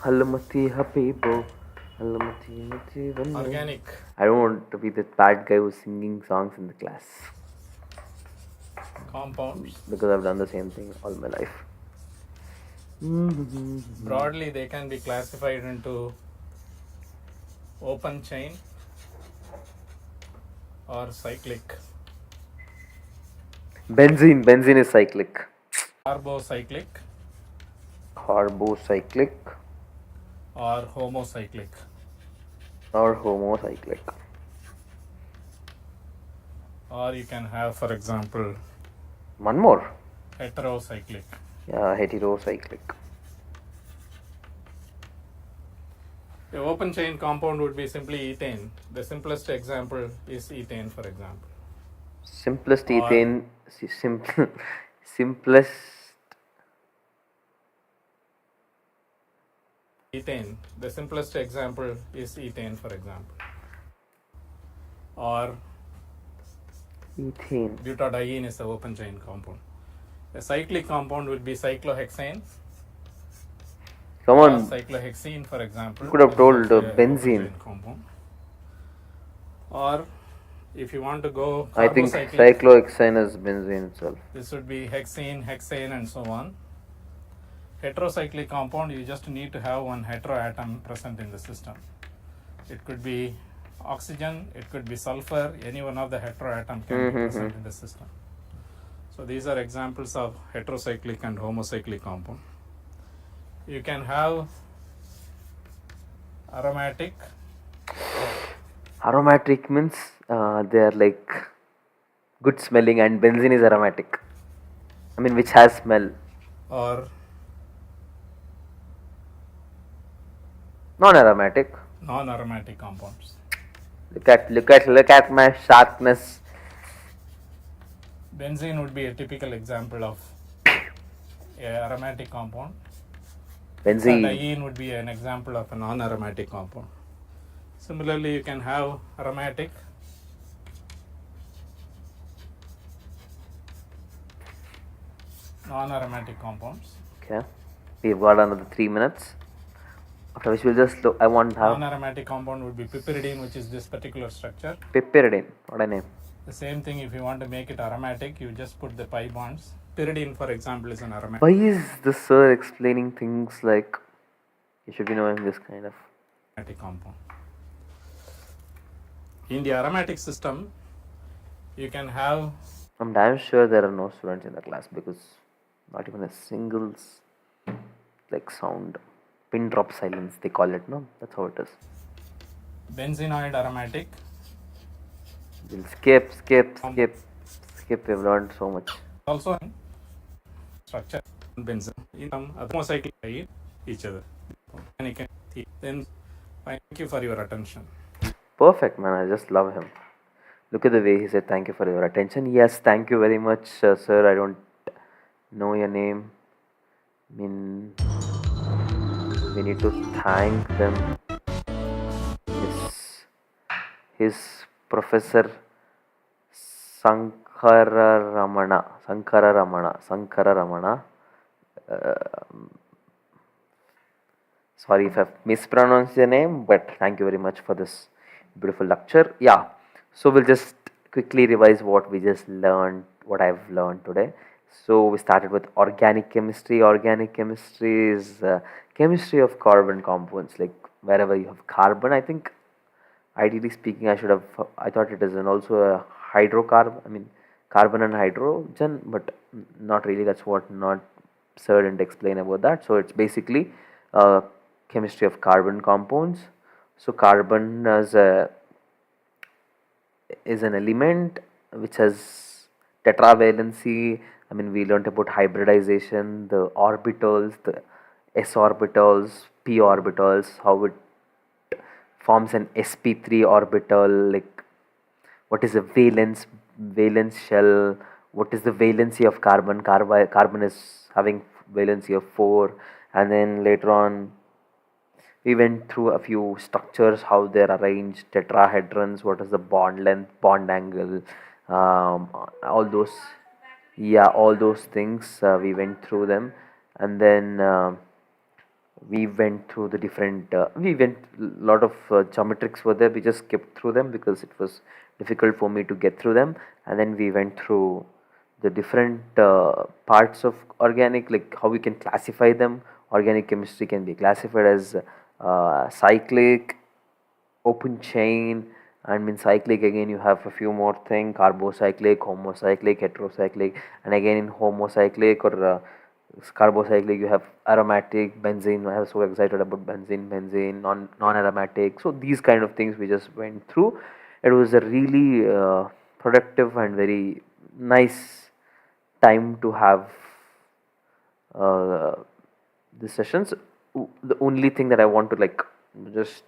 Halamati Habibo. Halamati Mati Vannu. Organic I don't want to be the bad guy who's singing songs in the class compounds, because I've done the same thing all my life. broadly they can be classified into open chain or cyclic, Benzene is cyclic. carbocyclic Carbocyclic or homocyclic. or homocyclic. Or you can have, for example, One more. heterocyclic. Yeah, heterocyclic. A open chain compound would be simply ethane. The simplest example is ethane, for example. Simplest Or- ethane. Simplest. Ethane. The simplest example is ethane, for example. Or Ethane. butadiene is an open chain compound. A cyclic compound will be cyclohexane. Come Or on. cyclohexene, for example. You could have is told, also a open benzene. chain compound. Or if you want to go I think carbocyclic, cyclohexane is benzene itself. this would be hexene, hexane, and so on. Heterocyclic compound, you just need to have one heteroatom present in the system. It could be oxygen, it could be sulfur, any one of the heteroatom can be present in the system. So these are examples of heterocyclic and homocyclic compound. You can have aromatic, Aromatic means they are like good smelling, and benzene is aromatic. I mean, which has smell. or Non-aromatic. non-aromatic compounds. Look at my sharpness. Benzene would be a typical example of a aromatic compound. Benzene. Diene would be an example of a non-aromatic compound. Similarly, you can have aromatic, non-aromatic compounds. Okay. We've got another 3 minutes. After which we'll just look. I want to have Non-aromatic compound would be piperidine, which is this particular structure. piperidine. What a name. The same thing, if you want to make it aromatic, you just put the pi bonds. Pyridine, for example, is an aromatic Why is the sir explaining things like you should be knowing this kind of? compound. In the aromatic system, you can have I'm damn sure there are no students in the class because not even a single sound. Pin drop silence they call it, no? That's how it is. benzenoid aromatic, We'll skip. We've learned so much. also in structure benzene. In some homocyclic each other. And you can see. Then thank you for your attention. Perfect, man. I just love him. Look at the way he said thank you for your attention. Yes, thank you very much, sir. I don't know your name. I mean, we need to thank them. His Professor Sankara Ramana. Sorry if I've mispronounced your name, but thank you very much for this beautiful lecture. Yeah, so we'll just quickly revise what we just learned, what I've learned today. So we started with organic chemistry. Organic chemistry is chemistry of carbon compounds, like wherever you have carbon. I think, ideally speaking, I thought it is also a hydrocarbon. I mean, carbon and hydrogen, but not really. That's what not sir didn't explain about that. So it's basically chemistry of carbon compounds. So carbon is an element which has tetravalency. I mean, we learned about hybridization, the orbitals, the s orbitals, p orbitals, how it forms an sp3 orbital, like what is a valence shell, what is the valency of carbon is having valency of 4, and then later on we went through a few structures, how they're arranged, tetrahedrons, what is the bond length, bond angle, all those, yeah, all those things, we went through them. And then we went through the different lot of geometrics were there, we just skipped through them because it was difficult for me to get through them. And then we went through the different parts of organic, like how we can classify them. Organic chemistry can be classified as cyclic, open chain, and in cyclic again you have a few more things: carbocyclic, homocyclic, heterocyclic. And again in homocyclic or carbocyclic you have aromatic, benzene. I was so excited about benzene, non-aromatic. So these kind of things we just went through. It was a really productive and very nice time to have these sessions. The only thing that I want to like just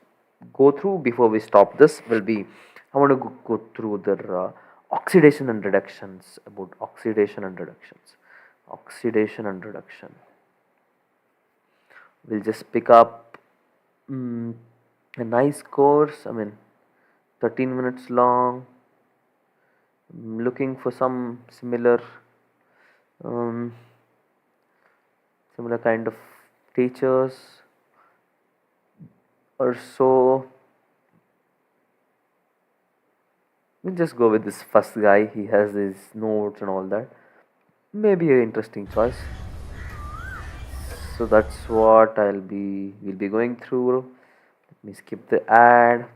go through before we stop this will be, I want to go through the oxidation and reductions, about oxidation and reductions. Oxidation and reduction. We'll just pick up a nice course. I mean, 13 minutes long. I'm looking for some similar kind of teachers or so. We'll just go with this first guy. He has his notes and all that. Maybe an interesting choice. So that's what we'll be going through. Let me skip the ad.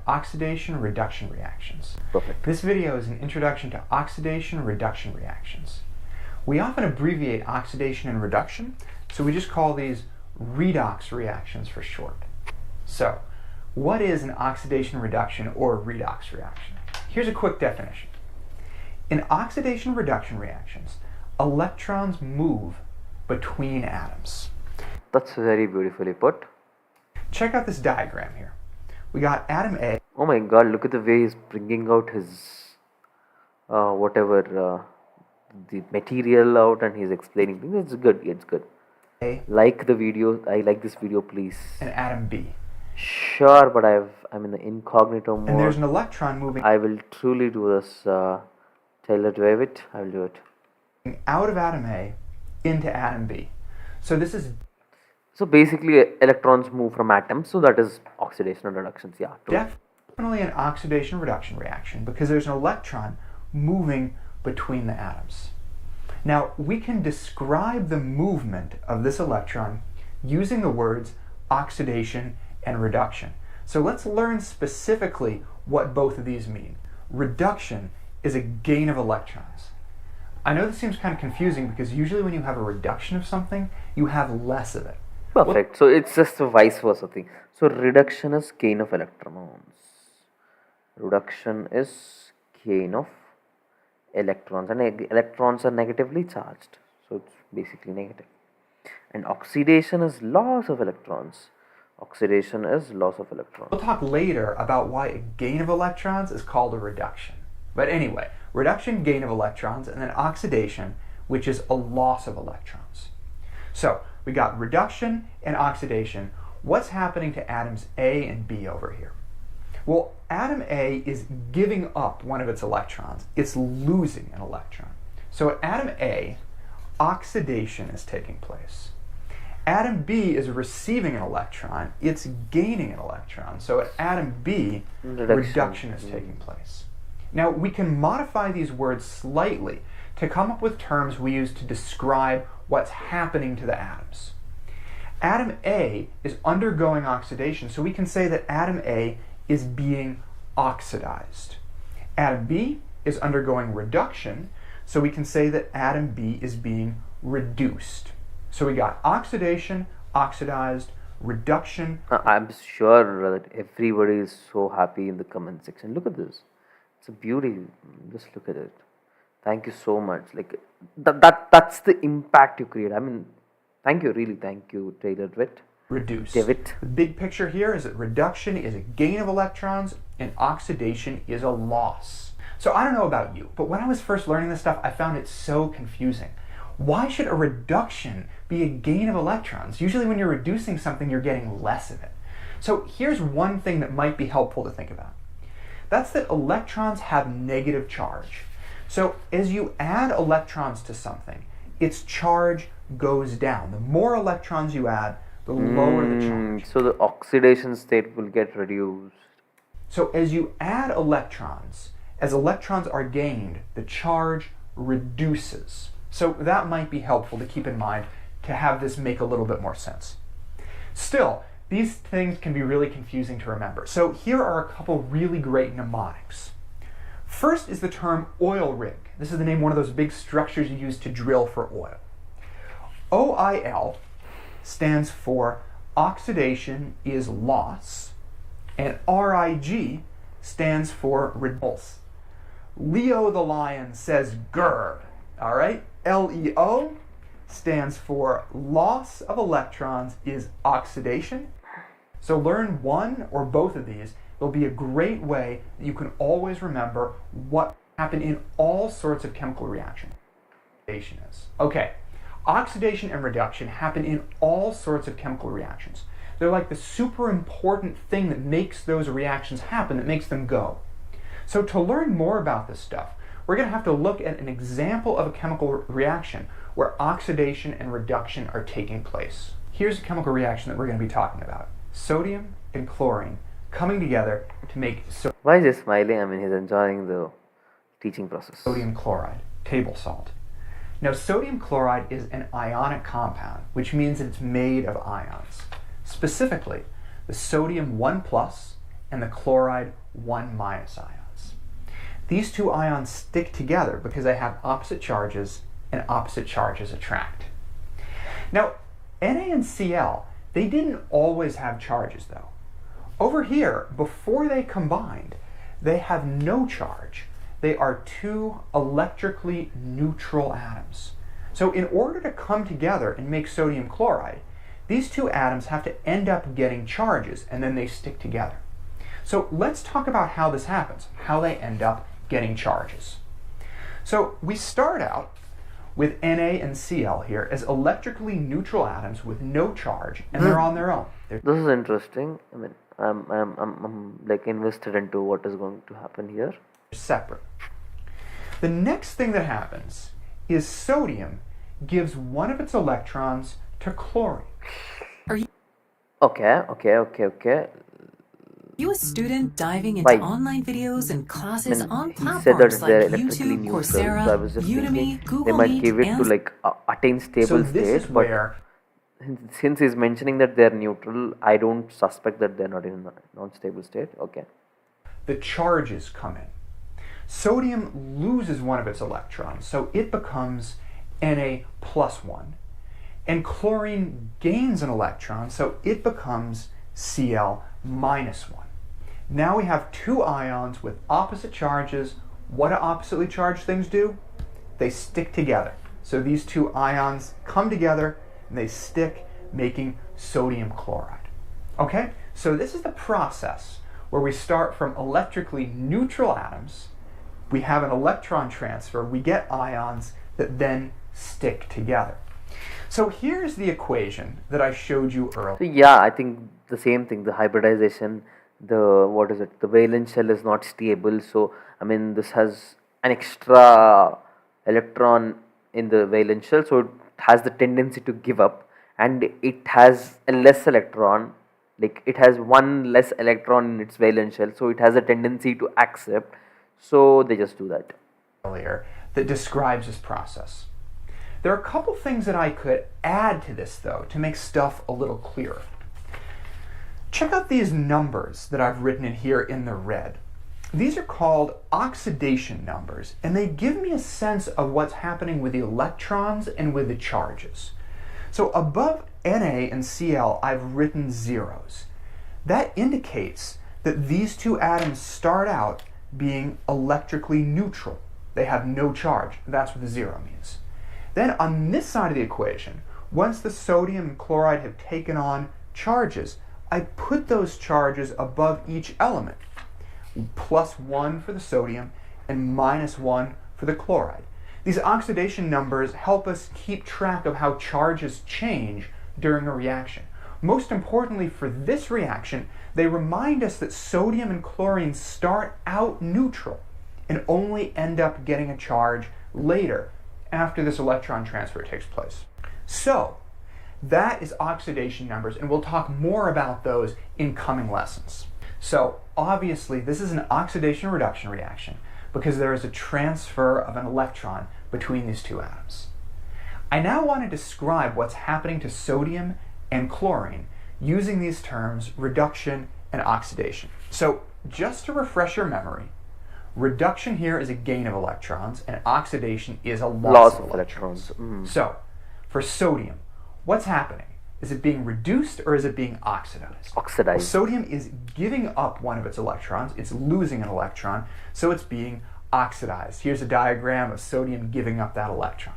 Oxidation reduction reactions. Perfect. This video is an introduction to oxidation reduction reactions. We often abbreviate oxidation and reduction, so we just call these redox reactions for short. So, what is an oxidation reduction or redox reaction? Here's a quick definition. In oxidation reduction reactions, electrons move between atoms. That's very beautifully put. Check out this diagram here. We got atom A. Oh my god, look at the way he's bringing out his the material out, and he's explaining things. It's good, it's good. Like the video, I like this video, please. And atom B. Sure, but I'm in the incognito mode. And there's an electron moving I will truly do this. Taylor, do I have it? I will do it. out of atom A into atom B. So this is So basically, electrons move from atoms, so that is oxidation and reductions. Yeah. True. definitely an oxidation reduction reaction because there's an electron moving between the atoms. Now, we can describe the movement of this electron using the words oxidation and reduction. So let's learn specifically what both of these mean. Reduction is a gain of electrons. I know this seems kind of confusing because usually when you have a reduction of something, you have less of it. Perfect. So it's just a vice versa thing. So reduction is gain of electrons. Reduction is gain of electrons, and electrons are negatively charged, so it's basically negative. And oxidation is loss of electrons. Oxidation is loss of electrons. We'll talk later about why a gain of electrons is called a reduction. But anyway, reduction, gain of electrons, and then oxidation, which is a loss of electrons. So we got reduction and oxidation. What's happening to atoms A and B over here? Well, atom A is giving up one of its electrons. It's losing an electron. So at atom A, oxidation is taking place. Atom B is receiving an electron. It's gaining an electron. So at atom B, reduction is taking place. Now, we can modify these words slightly to come up with terms we use to describe what's happening to the atoms. Atom A is undergoing oxidation, so we can say that atom A is being oxidized. Atom B is undergoing reduction, so we can say that atom B is being reduced. So we got oxidation, oxidized, reduction. I'm sure that everybody is so happy in the comment section. Look at this. It's a beauty. Just look at it. Thank you so much. Like that's the impact you create. I mean, thank you, really. Thank you, Taylor Dwight. Reduce. David. The big picture here is that reduction is a gain of electrons and oxidation is a loss. So I don't know about you, but when I was first learning this stuff, I found it so confusing. Why should a reduction be a gain of electrons? Usually when you're reducing something, you're getting less of it. So here's one thing that might be helpful to think about. That's that electrons have negative charge. So as you add electrons to something, its charge goes down. The more electrons you add, the lower the charge. So the oxidation state will get reduced. So as you add electrons, as electrons are gained, the charge reduces. So that might be helpful to keep in mind to have this make a little bit more sense. Still, these things can be really confusing to remember. So here are a couple really great mnemonics. First is the term oil rig. This is the name of one of those big structures you use to drill for oil. OIL stands for oxidation is loss, and RIG stands for repulse. Leo the lion says grr, all right? LEO stands for loss of electrons is oxidation. So learn one or both of these. It'll be a great way that you can always remember what happened in all sorts of chemical reactions. Okay, oxidation and reduction happen in all sorts of chemical reactions. They're like the super important thing that makes those reactions happen, that makes them go. So to learn more about this stuff, we're going to have to look at an example of a chemical reaction where oxidation and reduction are taking place. Here's a chemical reaction that we're going to be talking about. Sodium and chlorine coming together to make Why is he smiling? I mean, he's enjoying the teaching process. sodium chloride, table salt. Now, sodium chloride is an ionic compound, which means it's made of ions. Specifically, the sodium 1 plus and the chloride 1 minus ions. These two ions stick together because they have opposite charges, and opposite charges attract. Now, Na and Cl, they didn't always have charges though. Over here, before they combined, they have no charge. They are two electrically neutral atoms. So in order to come together and make sodium chloride, these two atoms have to end up getting charges, and then they stick together. So let's talk about how this happens, how they end up getting charges. So we start out with Na and Cl here as electrically neutral atoms with no charge, and they're on their own. They're This is interesting. I mean, I'm like invested into what is going to happen here. separate. The next thing that happens is sodium gives one of its electrons to chlorine. Okay. You a student diving into Why? online videos and classes When on he said that platforms they're like electrically YouTube, neutral, Coursera, so I was just Udemy, thinking they Google might Meet, give it to and like attain stable So this state, is but where since he's mentioning that they're neutral, I don't suspect that they're not in a non-stable state. Okay. the charges come in. Sodium loses one of its electrons, so it becomes Na plus 1. And chlorine gains an electron, so it becomes Cl minus 1. Now we have two ions with opposite charges. What do oppositely charged things do? They stick together. So these two ions come together and they stick, making sodium chloride. Okay? So this is the process where we start from electrically neutral atoms. We have an electron transfer. We get ions that then stick together. So here's the equation that I showed you So earlier. yeah, I think the same thing. The hybridization, the valence shell is not stable. So I mean, this has an extra electron in the valence shell, so it has the tendency to give up, and it has a less electron. Like it has one less electron in its valence shell, so it has a tendency to accept. So they just do that. That describes this process. There are a couple things that I could add to this though to make stuff a little clearer. Check out these numbers that I've written in here in the red. These are called oxidation numbers, and they give me a sense of what's happening with the electrons and with the charges. So above Na and Cl, I've written zeros. That indicates that these two atoms start out being electrically neutral. They have no charge. That's what the zero means. Then on this side of the equation, once the sodium and chloride have taken on charges, I put those charges above each element. +1 for the sodium and -1 for the chloride. These oxidation numbers help us keep track of how charges change during a reaction. Most importantly for this reaction, they remind us that sodium and chlorine start out neutral and only end up getting a charge later after this electron transfer takes place. So, that is oxidation numbers, and we'll talk more about those in coming lessons. So, obviously, this is an oxidation-reduction reaction because there is a transfer of an electron between these two atoms. I now want to describe what's happening to sodium and chlorine using these terms reduction and oxidation. So, just to refresh your memory, reduction here is a gain of electrons, and oxidation is a loss of electrons. So, for sodium, what's happening? Is it being reduced or is it being oxidized? Oxidized. Well, sodium is giving up one of its electrons. It's losing an electron, so it's being oxidized. Here's a diagram of sodium giving up that electron.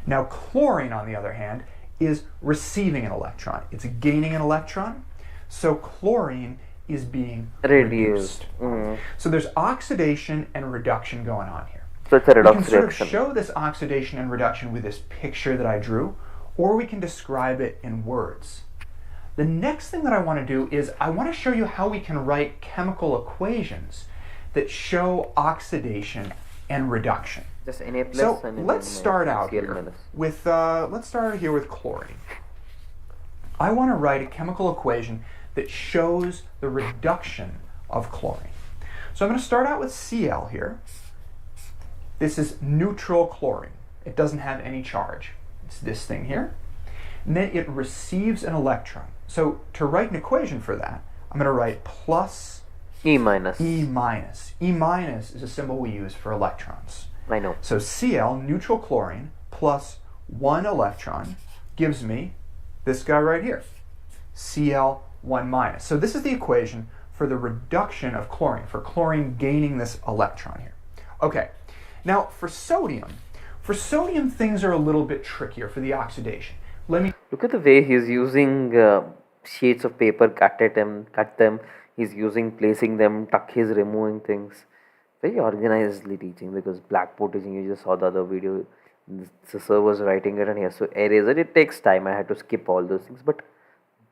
Now, chlorine, on the other hand, is receiving an electron. It's gaining an electron, so chlorine is being reduced. So there's oxidation and reduction going on here. So it's a We redox can sort of reaction. show this oxidation and reduction with this picture that I drew, or we can describe it in words. The next thing that I want to do is I want to show you how we can write chemical equations that show oxidation and reduction. Just Na plus So and let's start out Cl here minus. with chlorine. I want to write a chemical equation that shows the reduction of chlorine. So I'm going to start out with Cl here. This is neutral chlorine. It doesn't have any charge. It's this thing here. And then it receives an electron. So to write an equation for that, I'm going to write plus E minus. E minus. E minus is a symbol we use for electrons. I know. So Cl, neutral chlorine, plus 1 electron gives me this guy right here, Cl 1 minus. So this is the equation for the reduction of chlorine, for chlorine gaining this electron here. Okay, now for sodium things are a little bit trickier for the oxidation. Let me Look at the way he's using sheets of paper, cut them. He's using, placing them, tuck his, removing things. Very organizedly teaching, because blackboard teaching, you just saw the other video. The sir was writing it and he has to erase it. It takes time. I had to skip all those things, but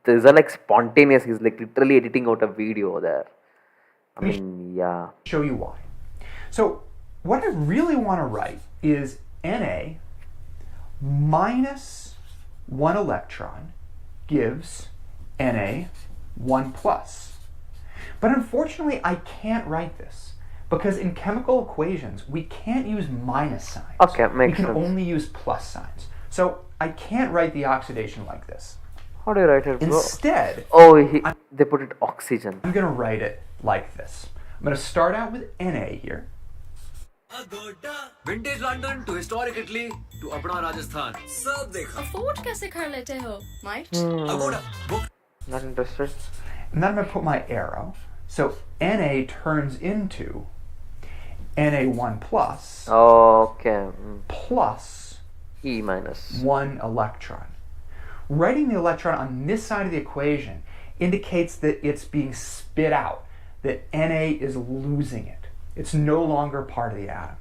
these are like spontaneous. He's like literally editing out a video there. I mean, yeah. show you why. So what I really want to write is Na minus 1 electron gives Na 1 plus. But unfortunately, I can't write this because in chemical equations, we can't use minus signs. Okay, we makes can sense. only use plus signs. So I can't write the oxidation like this. How do you write it, bro? Instead, Oh, they put it oxygen. I'm going to write it like this. I'm going to start out with Na here. Vintage London to historic Italy to अपना राजस्थान सब देखा afford कैसे कर लेते हो might Agoda book Not interested. And then I'm going to put my arrow. So Na turns into Na1 plus Okay. plus E minus. 1 electron. Writing the electron on this side of the equation indicates that it's being spit out, that Na is losing it. It's no longer part of the atom.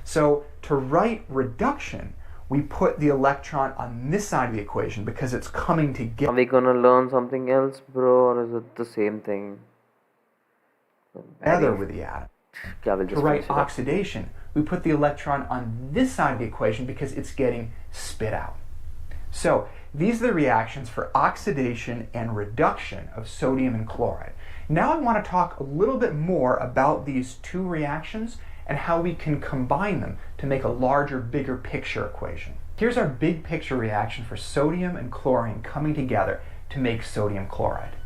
So to write reduction, we put the electron on this side of the equation because it's coming Are together we gonna learn something else, bro, or is it the same thing? with the atom. Yeah, we'll To just write finish it up. oxidation, we put the electron on this side of the equation because it's getting spit out. So these are the reactions for oxidation and reduction of sodium and chloride. Now I want to talk a little bit more about these two reactions and how we can combine them to make a larger, bigger picture equation. Here's our big picture reaction for sodium and chlorine coming together to make sodium chloride.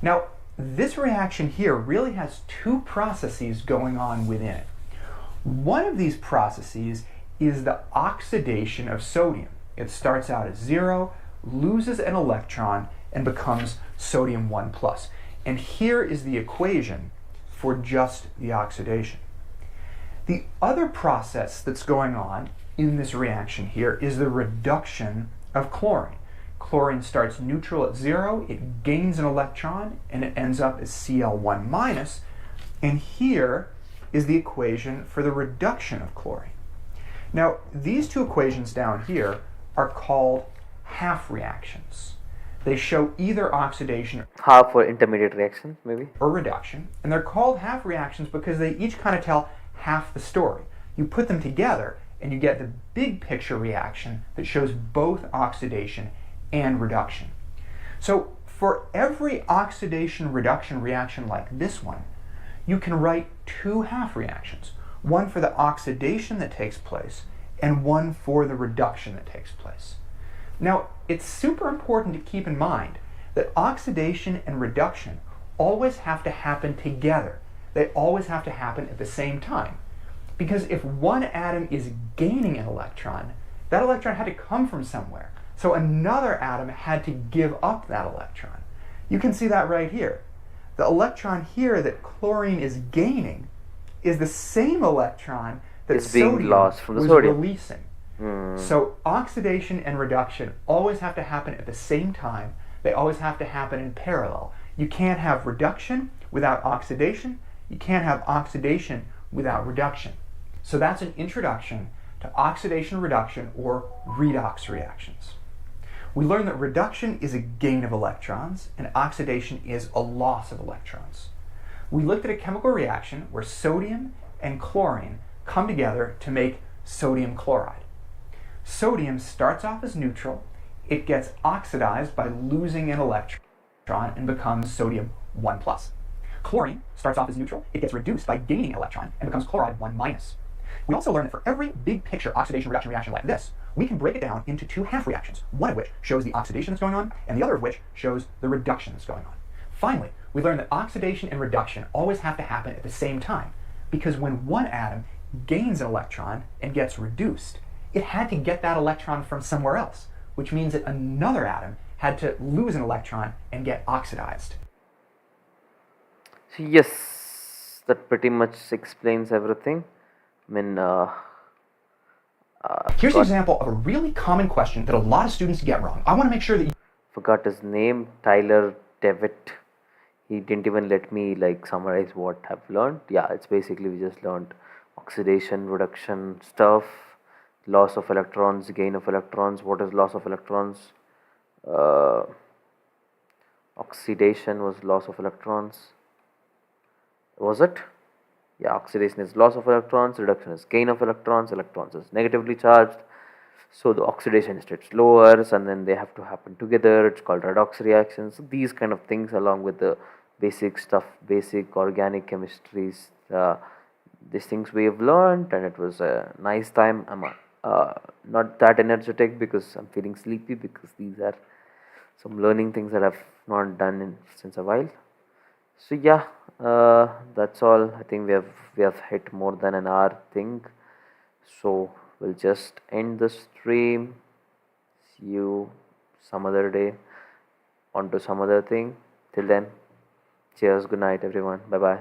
Now, this reaction here really has two processes going on within it. One of these processes is the oxidation of sodium. It starts out as 0, loses an electron, and becomes sodium 1 plus. And here is the equation for just the oxidation. The other process that's going on in this reaction here is the reduction of chlorine. Chlorine starts neutral at 0, it gains an electron, and it ends up as Cl1 minus. And here is the equation for the reduction of chlorine. Now, these two equations down here are called half reactions. They show either oxidation Half for intermediate reaction, maybe. or reduction, and they're called half reactions because they each kind of tell half the story. You put them together and you get the big picture reaction that shows both oxidation and reduction. So for every oxidation reduction reaction like this one, you can write two half reactions, one for the oxidation that takes place and one for the reduction that takes place. Now, it's super important to keep in mind that oxidation and reduction always have to happen together. They always have to happen at the same time. Because if one atom is gaining an electron, that electron had to come from somewhere. So another atom had to give up that electron. You can see that right here. The electron here that chlorine is gaining is the same electron that It's being sodium lost from the was sodium. releasing. So oxidation and reduction always have to happen at the same time. They always have to happen in parallel. You can't have reduction without oxidation. You can't have oxidation without reduction. So that's an introduction to oxidation reduction or redox reactions. We learned that reduction is a gain of electrons and oxidation is a loss of electrons. We looked at a chemical reaction where sodium and chlorine come together to make sodium chloride. Sodium starts off as neutral, it gets oxidized by losing an electron and becomes sodium 1 plus. Chlorine starts off as neutral, it gets reduced by gaining an electron and becomes chloride 1 minus. We also learned that for every big picture oxidation reduction reaction like this, we can break it down into two half reactions, one of which shows the oxidation that's going on and the other of which shows the reduction that's going on. Finally, we learned that oxidation and reduction always have to happen at the same time, because when one atom gains an electron and gets reduced, it had to get that electron from somewhere else, which means that another atom had to lose an electron and get oxidized. So yes, that pretty much explains everything. I mean, Here's an example of a really common question that a lot of students get wrong. I want to make sure that you forgot his name, Tyler Devitt. He didn't even let me like summarize what I've learned. Yeah, it's basically we just learned oxidation, reduction stuff, loss of electrons, gain of electrons. What is loss of electrons? Oxidation was loss of electrons. Was it? Yeah, oxidation is loss of electrons, reduction is gain of electrons. Electrons is negatively charged, so the oxidation state lowers and then they have to happen together. It's called redox reactions. So these kind of things along with the basic stuff, basic organic chemistries, these things we have learned, and it was a nice time. I'm not that energetic because I'm feeling sleepy, because these are some learning things that I've not done since a while. So yeah, that's all. I think we have hit more than an hour thing, so we'll just end the stream. See you some other day onto some other thing. Till then, cheers, good night everyone, bye bye.